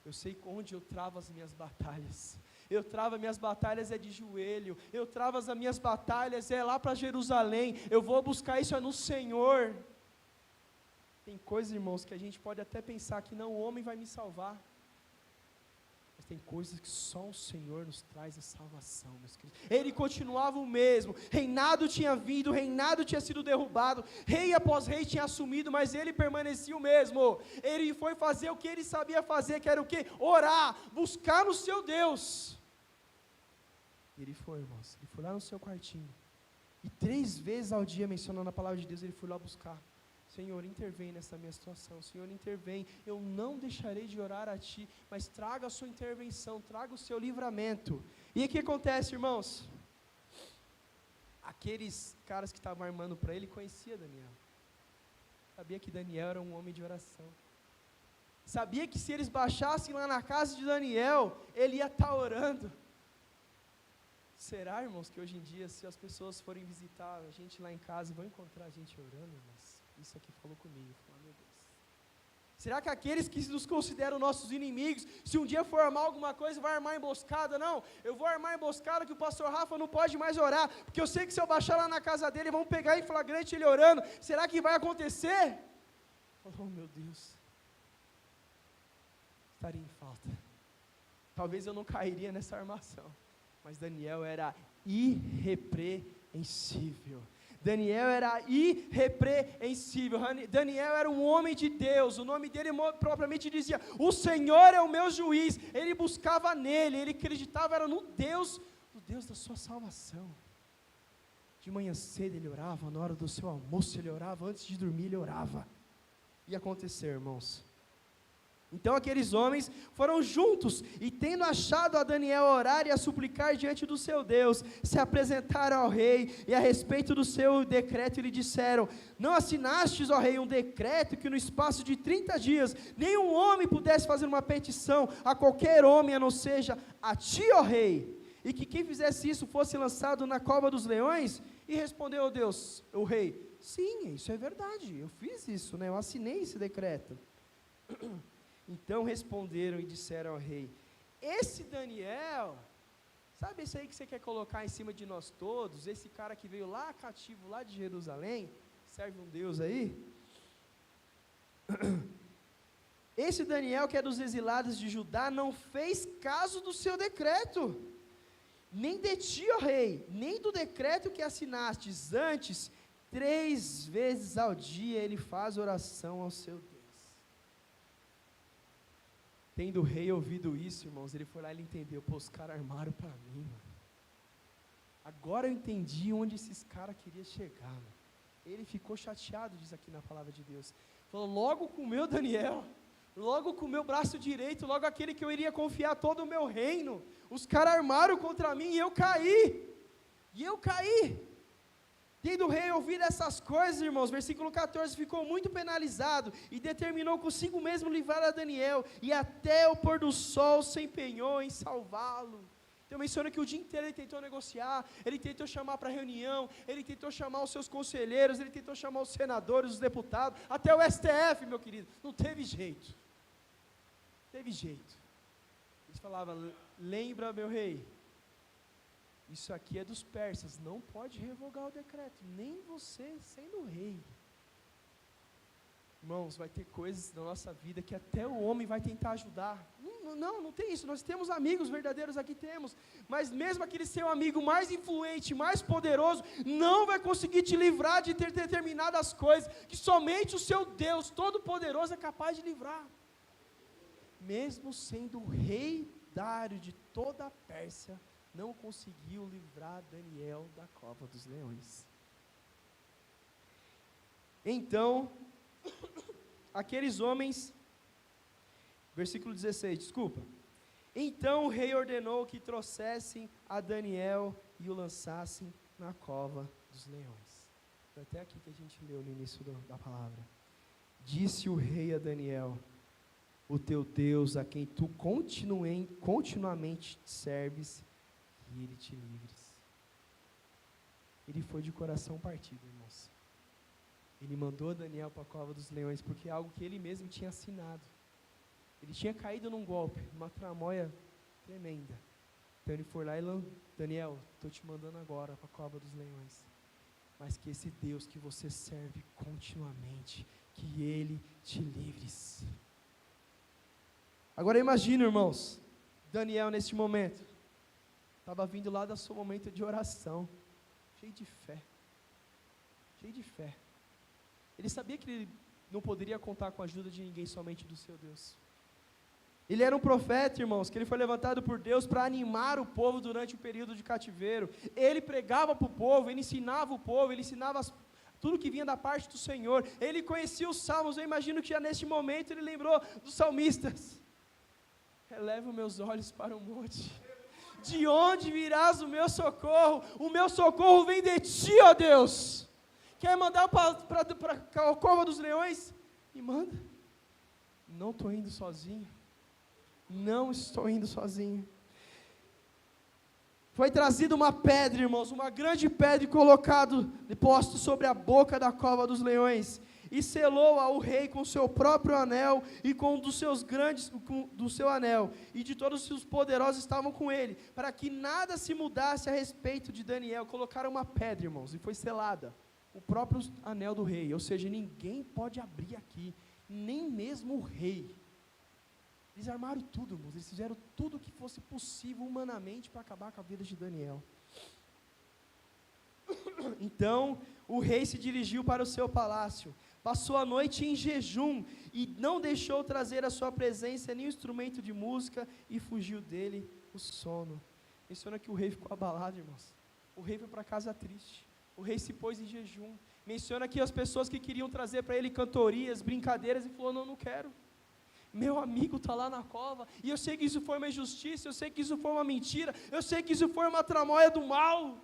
Eu sei onde eu travo as minhas batalhas. Eu travo as minhas batalhas de joelho. Eu travo as minhas batalhas lá para Jerusalém. Eu vou buscar isso no Senhor. Tem coisas, irmãos, que a gente pode até pensar que não, o homem vai me salvar. Mas tem coisas que só o Senhor nos traz a salvação, meus queridos. Ele continuava o mesmo, reinado tinha vindo, reinado tinha sido derrubado, rei após rei tinha assumido, mas ele permanecia o mesmo. Ele foi fazer o que ele sabia fazer, que era o quê? Orar, buscar no seu Deus. E ele foi, irmãos, ele foi lá no seu quartinho, e 3 vezes ao dia, mencionando a palavra de Deus, ele foi lá buscar. Senhor, intervém nessa minha situação, Senhor, intervém, eu não deixarei de orar a Ti, mas traga a sua intervenção, traga o seu livramento. E o que acontece, irmãos? Aqueles caras que estavam armando para ele, conhecia Daniel, sabia que Daniel era um homem de oração, sabia que se eles baixassem lá na casa de Daniel, ele ia estar orando. Será, irmãos, que hoje em dia, se as pessoas forem visitar a gente lá em casa, vão encontrar a gente orando, irmãos? Isso aqui falou comigo, falou, meu Deus. Será que aqueles que nos consideram nossos inimigos, se um dia for armar alguma coisa, vai armar emboscada? Não, eu vou armar emboscada que o pastor Rafa não pode mais orar, porque eu sei que se eu baixar lá na casa dele, vão pegar em flagrante ele orando. Será que vai acontecer? Falou, meu Deus, estaria em falta. Talvez eu não cairia nessa armação, mas Daniel era irrepreensível. Daniel era irrepreensível. Daniel era um homem de Deus. O nome dele propriamente dizia: o Senhor é o meu juiz. Ele buscava nele, ele acreditava era no Deus da sua salvação. De manhã cedo ele orava, na hora do seu almoço ele orava, antes de dormir ele orava. Ia acontecer, irmãos. Então aqueles homens foram juntos, e tendo achado a Daniel orar e a suplicar diante do seu Deus, se apresentaram ao rei, e a respeito do seu decreto lhe disseram: não assinastes, ó rei, um decreto que no espaço de 30 dias, nenhum homem pudesse fazer uma petição a qualquer homem, a não seja a ti, ó rei, e que quem fizesse isso fosse lançado na cova dos leões? E respondeu Deus, o rei: sim, isso é verdade, eu fiz isso, eu assinei esse decreto. Então responderam e disseram ao rei: esse Daniel, sabe esse aí que você quer colocar em cima de nós todos, esse cara que veio lá cativo, lá de Jerusalém, serve um Deus aí? Esse Daniel, que é dos exilados de Judá, não fez caso do seu decreto, nem de ti, ó rei, nem do decreto que assinastes. Antes, 3 vezes ao dia ele faz oração ao seu Deus. Tendo o rei ouvido isso, irmãos, ele foi lá e ele entendeu: pô, os caras armaram para mim, mano. Agora eu entendi onde esses caras queriam chegar, mano. Ele ficou chateado, diz aqui na palavra de Deus. Falou: logo com o meu Daniel, logo com o meu braço direito, logo aquele que eu iria confiar todo o meu reino, os caras armaram contra mim e eu caí. Tendo o rei ouvido essas coisas, irmãos, versículo 14, ficou muito penalizado e determinou consigo mesmo livrar a Daniel, e até o pôr do sol se empenhou em salvá-lo. Então menciona que o dia inteiro ele tentou negociar, ele tentou chamar para reunião, ele tentou chamar os seus conselheiros, ele tentou chamar os senadores, os deputados, até o STF, meu querido, não teve jeito. Eles falavam: lembra, meu rei, isso aqui é dos persas, não pode revogar o decreto, nem você sendo rei. Irmãos, vai ter coisas na nossa vida que até o homem vai tentar ajudar. Não tem isso, nós temos amigos verdadeiros aqui, temos, mas mesmo aquele seu amigo mais influente, mais poderoso, não vai conseguir te livrar de ter determinadas coisas, que somente o seu Deus Todo-Poderoso é capaz de livrar. Mesmo sendo o rei Dário de toda a Pérsia, não conseguiu livrar Daniel da cova dos leões. Então, aqueles homens, versículo 16, desculpa. Então o rei ordenou que trouxessem a Daniel e o lançassem na cova dos leões. Foi até aqui que a gente leu no início da palavra. Disse o rei a Daniel: o teu Deus, a quem tu continuamente serves, e ele te livres. Ele foi de coração partido, irmãos. Ele mandou Daniel para a cova dos leões, porque é algo que ele mesmo tinha assinado. Ele tinha caído num golpe, numa tramóia tremenda. Então ele foi lá e Daniel, estou te mandando agora para a cova dos leões. Mas que esse Deus que você serve continuamente, que ele te livres. Agora imagina, irmãos, Daniel neste momento, estava vindo lá do seu momento de oração, cheio de fé. Ele sabia que ele não poderia contar com a ajuda de ninguém, somente do seu Deus. Ele era um profeta, irmãos, que ele foi levantado por Deus para animar o povo durante o período de cativeiro. Ele pregava para o povo, ele ensinava o povo, ele ensinava tudo que vinha da parte do Senhor. Ele conhecia os salmos, eu imagino que já neste momento ele lembrou dos salmistas. Elevo meus olhos para o monte, de onde virás o meu socorro vem de ti, ó Deus. Quer mandar para a cova dos leões? Me manda. Não estou indo sozinho, não estou indo sozinho. Foi trazida uma pedra, irmãos, uma grande pedra, e posto sobre a boca da cova dos leões, e selou-a o rei com seu próprio anel, e com um dos seus grandes, do seu anel, e de todos os poderosos estavam com ele, para que nada se mudasse a respeito de Daniel. Colocaram uma pedra, irmãos, e foi selada, o próprio anel do rei, ou seja, ninguém pode abrir aqui, nem mesmo o rei. Eles armaram tudo, irmãos, eles fizeram tudo o que fosse possível humanamente para acabar com a vida de Daniel. Então, o rei se dirigiu para o seu palácio, passou a noite em jejum, e não deixou trazer à sua presença nenhum instrumento de música, e fugiu dele o sono. Menciona que o rei ficou abalado, irmãos. O rei foi para casa triste, o rei se pôs em jejum. Menciona que as pessoas que queriam trazer para ele cantorias, brincadeiras, ele falou, não quero. Meu amigo está lá na cova, e eu sei que isso foi uma injustiça, eu sei que isso foi uma mentira, eu sei que isso foi uma tramóia do mal,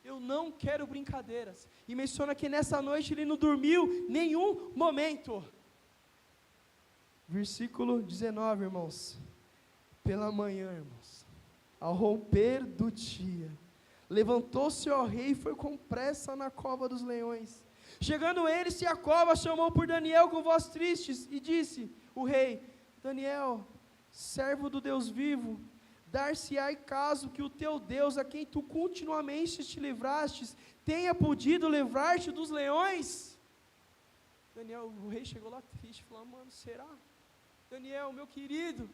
eu não quero brincadeiras. E menciona que nessa noite ele não dormiu nenhum momento. Versículo 19, irmãos. Pela manhã, irmãos, ao romper do dia, levantou-se o rei e foi com pressa na cova dos leões. Chegando ele-se à cova, chamou por Daniel com voz tristes, e disse o rei, Daniel, servo do Deus vivo, dar-se-á caso que o teu Deus, a quem tu continuamente te livrastes, tenha podido livrar-te dos leões? Daniel, o rei chegou lá triste, falou, mano, será? Daniel, meu querido,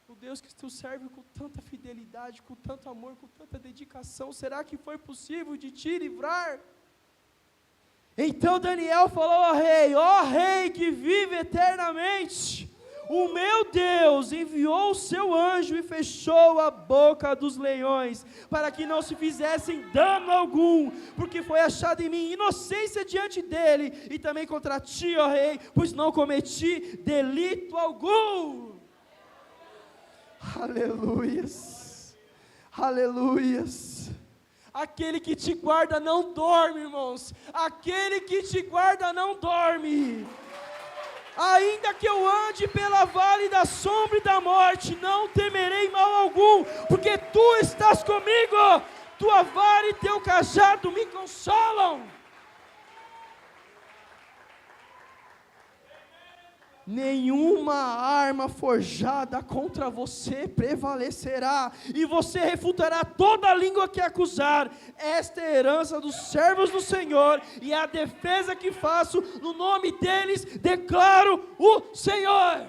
o Deus que tu serve com tanta fidelidade, com tanto amor, com tanta dedicação, será que foi possível de te livrar? Então Daniel falou ao rei, ó rei que vive eternamente, o meu Deus enviou o seu anjo e fechou a boca dos leões, para que não se fizessem dano algum, porque foi achada em mim inocência diante dele, e também contra ti, ó rei, pois não cometi delito algum. Aleluias, aleluias. Aquele que te guarda não dorme, irmãos. Aquele que te guarda não dorme. Ainda que eu ande pela vale da sombra e da morte, não temerei mal algum, porque tu estás comigo. Tua vara e teu cajado me consolam. Nenhuma arma forjada contra você prevalecerá, e você refutará toda a língua que acusar. Esta é a herança dos servos do Senhor, e a defesa que faço no nome deles, declaro o Senhor.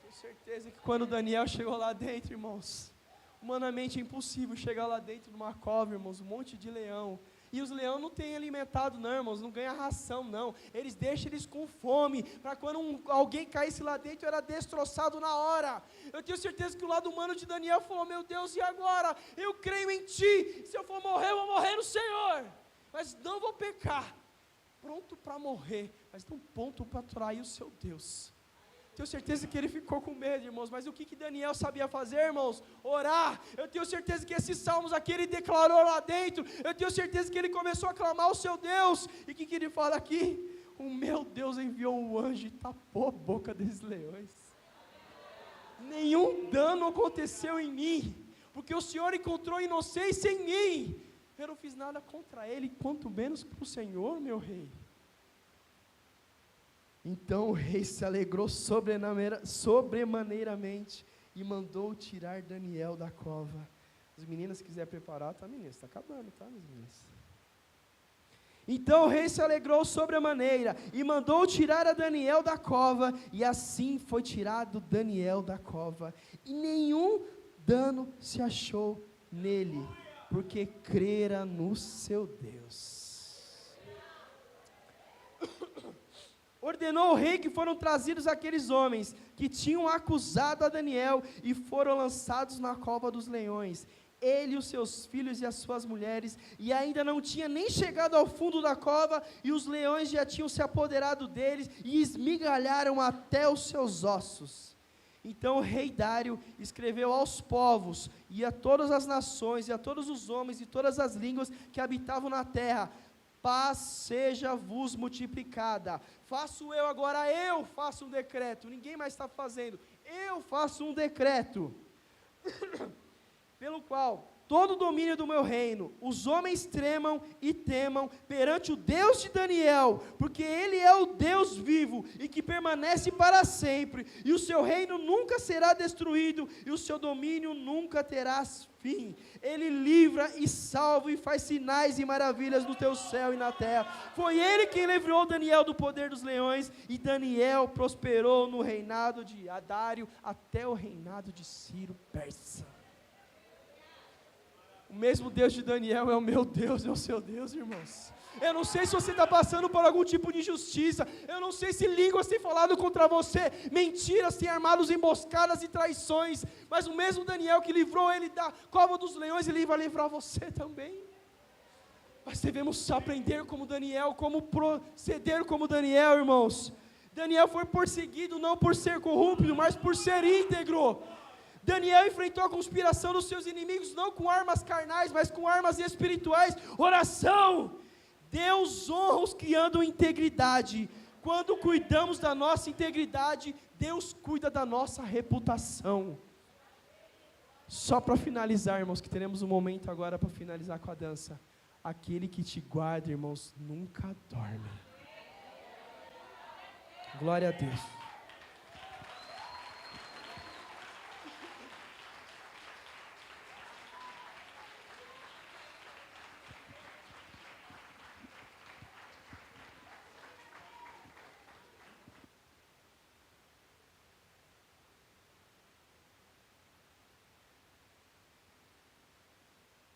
Tenho certeza que quando Daniel chegou lá dentro, irmãos, humanamente é impossível chegar lá dentro de uma cova, irmãos, um monte de leão. E os leões não têm alimentado não, irmãos, não ganham ração não, eles deixam eles com fome, para quando alguém caísse lá dentro, era destroçado na hora. Eu tenho certeza que o lado humano de Daniel falou, meu Deus, e agora? Eu creio em ti, se eu for morrer, eu vou morrer no Senhor, mas não vou pecar, pronto para morrer, mas não pronto para trair o seu Deus. Tenho certeza que ele ficou com medo, irmãos, mas o que Daniel sabia fazer, irmãos? Orar. Eu tenho certeza que esses salmos aqui ele declarou lá dentro, eu tenho certeza que ele começou a clamar o seu Deus, e o que ele fala aqui? O meu Deus enviou um anjo e tapou a boca desses leões. Nenhum dano aconteceu em mim, porque o Senhor encontrou inocência em mim, eu não fiz nada contra ele, quanto menos para o Senhor, meu rei. Então o rei se alegrou sobremaneiramente e mandou tirar Daniel da cova. As meninas, se quiserem preparar, tá, meninas? Está acabando, tá, minhas meninas? Então o rei se alegrou sobremaneira e mandou tirar a Daniel da cova, e assim foi tirado Daniel da cova, e nenhum dano se achou nele, porque crera no seu Deus. Ordenou o rei que foram trazidos aqueles homens que tinham acusado a Daniel e foram lançados na cova dos leões. ele, os seus filhos e as suas mulheres, e ainda não tinha nem chegado ao fundo da cova, e os leões já tinham se apoderado deles, e esmigalharam até os seus ossos. Então o rei Dário escreveu aos povos, e a todas as nações, e a todos os homens, e todas as línguas que habitavam na terra: paz seja-vos multiplicada. Eu faço um decreto, ninguém mais está fazendo, eu faço um decreto, pelo qual todo o domínio do meu reino, os homens tremam e temam perante o Deus de Daniel, porque ele é o Deus vivo e que permanece para sempre, e o seu reino nunca será destruído, e o seu domínio nunca terá fim. Ele livra e salva e faz sinais e maravilhas no teu céu e na terra. Foi ele quem livrou Daniel do poder dos leões, e Daniel prosperou no reinado de Dário até o reinado de Ciro Persa. O mesmo Deus de Daniel é o meu Deus, é o seu Deus, irmãos. Eu não sei se você está passando por algum tipo de injustiça, eu não sei se línguas têm falado contra você, mentiras têm armado emboscadas e traições, mas o mesmo Daniel que livrou ele da cova dos leões, ele vai livrar você também. Nós devemos aprender como Daniel, como proceder como Daniel, irmãos. Daniel foi perseguido não por ser corrupto, mas por ser íntegro. Daniel enfrentou a conspiração dos seus inimigos não com armas carnais, mas com armas espirituais. Oração. Deus honra os que andam em integridade. Quando cuidamos da nossa integridade, Deus cuida da nossa reputação. Só para finalizar, irmãos, que teremos um momento agora para finalizar com a dança. Aquele que te guarda, irmãos, nunca dorme. Glória a Deus.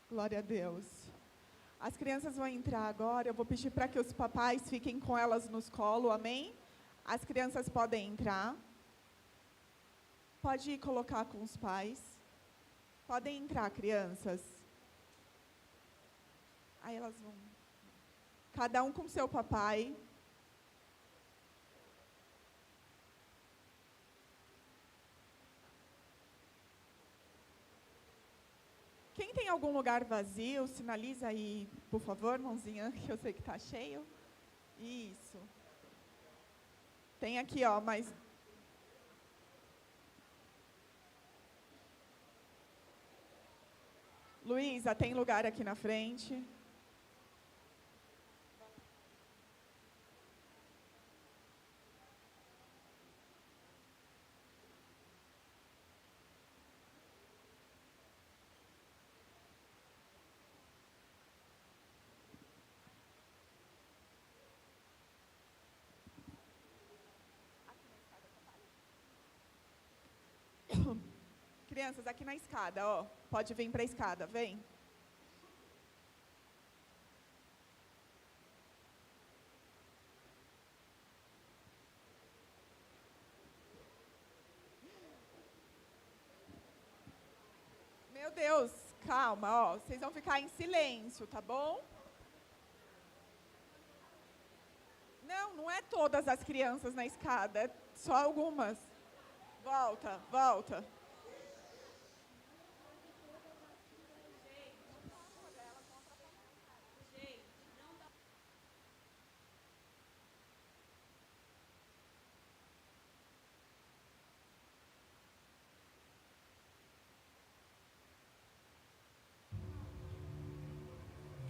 Glória a Deus. As crianças vão entrar agora, eu vou pedir para que os papais fiquem com elas nos colos, amém? As crianças podem entrar. Pode ir colocar com os pais. Podem entrar, crianças. Aí elas vão. Cada um com seu papai. Quem tem algum lugar vazio, sinaliza aí, por favor, mãozinha, que eu sei que está cheio. Isso. Tem aqui, ó, mas... Luísa, tem lugar aqui na frente. Crianças, aqui na escada, ó. Pode vir para a escada, vem. Meu Deus, calma, ó. Vocês vão ficar em silêncio, tá bom? Não, não é todas as crianças na escada, é só algumas. Volta, volta.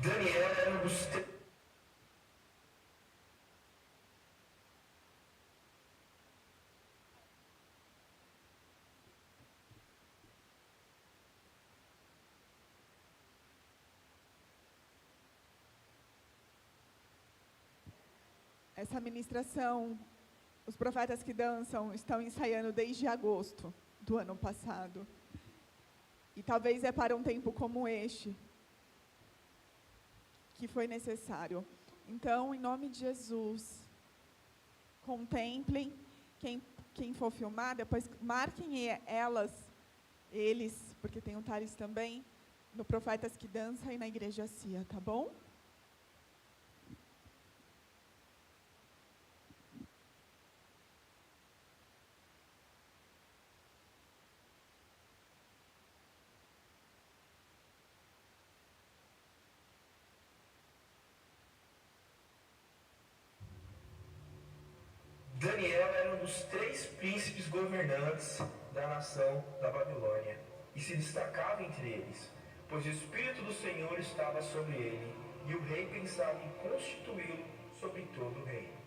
Daniel era um dos... Essa ministração, os profetas que dançam estão ensaiando desde agosto do ano passado. E talvez é para um tempo como este que foi necessário. Então, em nome de Jesus, contemplem, quem for filmar, depois marquem eles, porque tem o Thales também, no Profetas que Dançam e na Igreja CIA, tá bom? Daniel era um dos 3 príncipes governantes da nação da Babilônia e se destacava entre eles, pois o Espírito do Senhor estava sobre ele e o rei pensava em constituí-lo sobre todo o reino.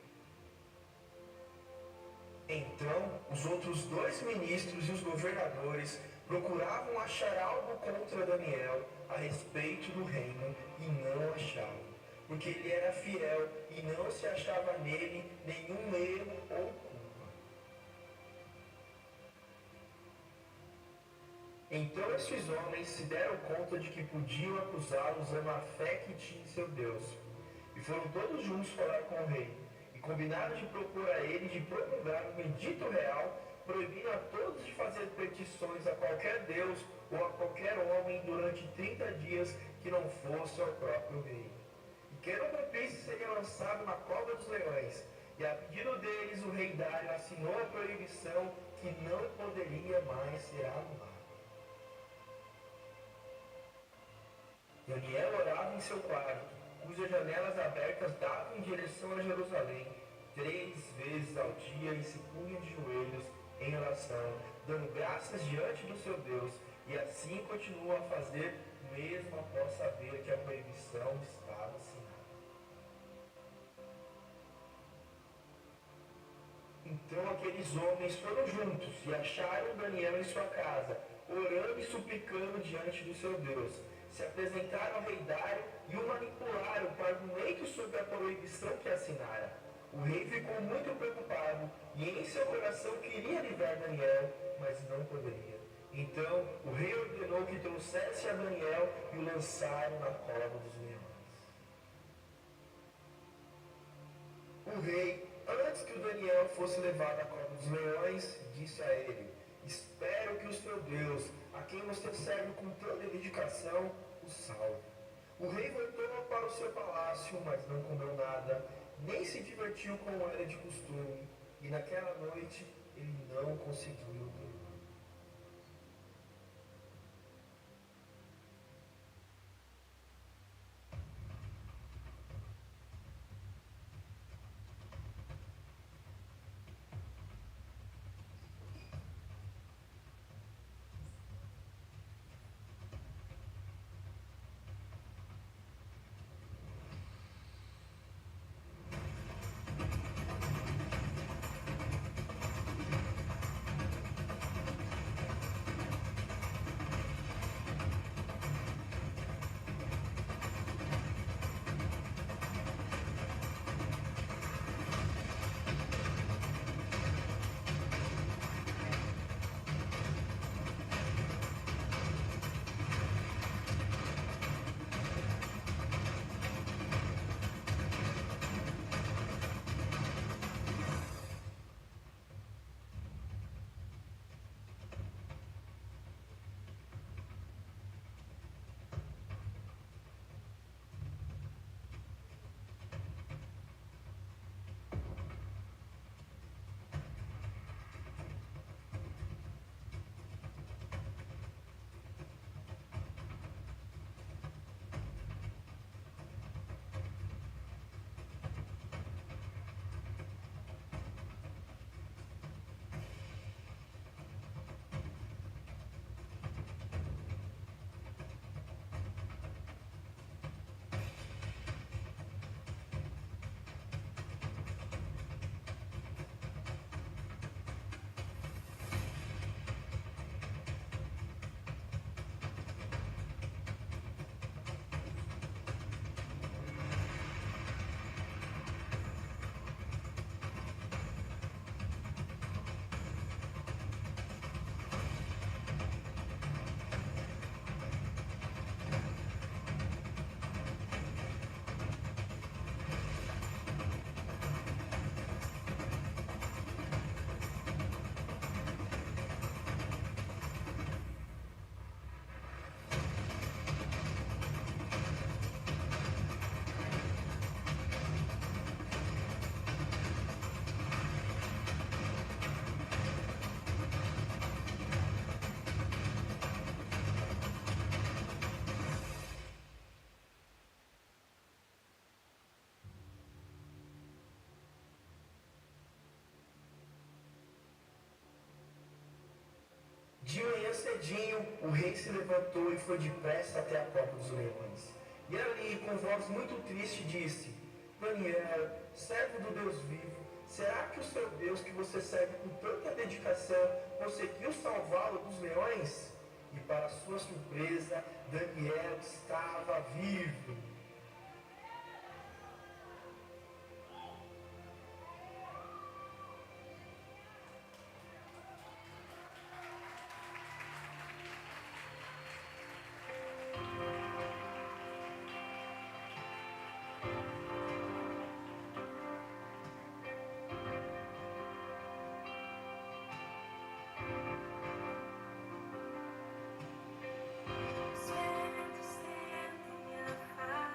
Então, os outros 2 ministros e os governadores procuravam achar algo contra Daniel a respeito do reino e não achavam, porque ele era fiel e não se achava nele nenhum erro ou culpa. Então esses homens se deram conta de que podiam acusá-lo usando a fé que tinha em seu Deus, e foram todos juntos falar com o rei, e combinaram de propor a ele de promulgar um edito real, proibindo a todos de fazer petições a qualquer Deus ou a qualquer homem durante 30 dias que não fosse ao próprio rei. Quem não cumprisse seria lançado na cova dos leões, e a pedido deles o rei Dário assinou a proibição que não poderia mais ser anulada. Daniel orava em seu quarto, cujas janelas abertas davam em direção a Jerusalém, 3 vezes ao dia, e se punha de joelhos em oração, dando graças diante do seu Deus, e assim continuou a fazer, mesmo após saber que a proibição estava assinada. Então aqueles homens foram juntos e acharam Daniel em sua casa, orando e suplicando diante do seu Deus. Se apresentaram ao rei Dário e o manipularam para argumentos sobre a proibição que assinara. O rei ficou muito preocupado e em seu coração queria livrar Daniel, mas não poderia. Então o rei ordenou que trouxesse a Daniel e o lançaram na cova dos leões. O rei, antes que o Daniel fosse levado à cova dos leões, disse a ele: espero que o seu Deus, a quem você serve com tanta dedicação, o salve. O rei voltou para o seu palácio, mas não comeu nada, nem se divertiu como era de costume, e naquela noite ele não conseguiu dormir. cedinho, o rei se levantou e foi depressa até a porta dos leões. E ali, com voz muito triste, disse: Daniel, servo do Deus vivo, será que o seu Deus, que você serve com tanta dedicação, conseguiu salvá-lo dos leões? E para sua surpresa, Daniel estava vivo. Os ventos tendem a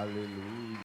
Aleluia.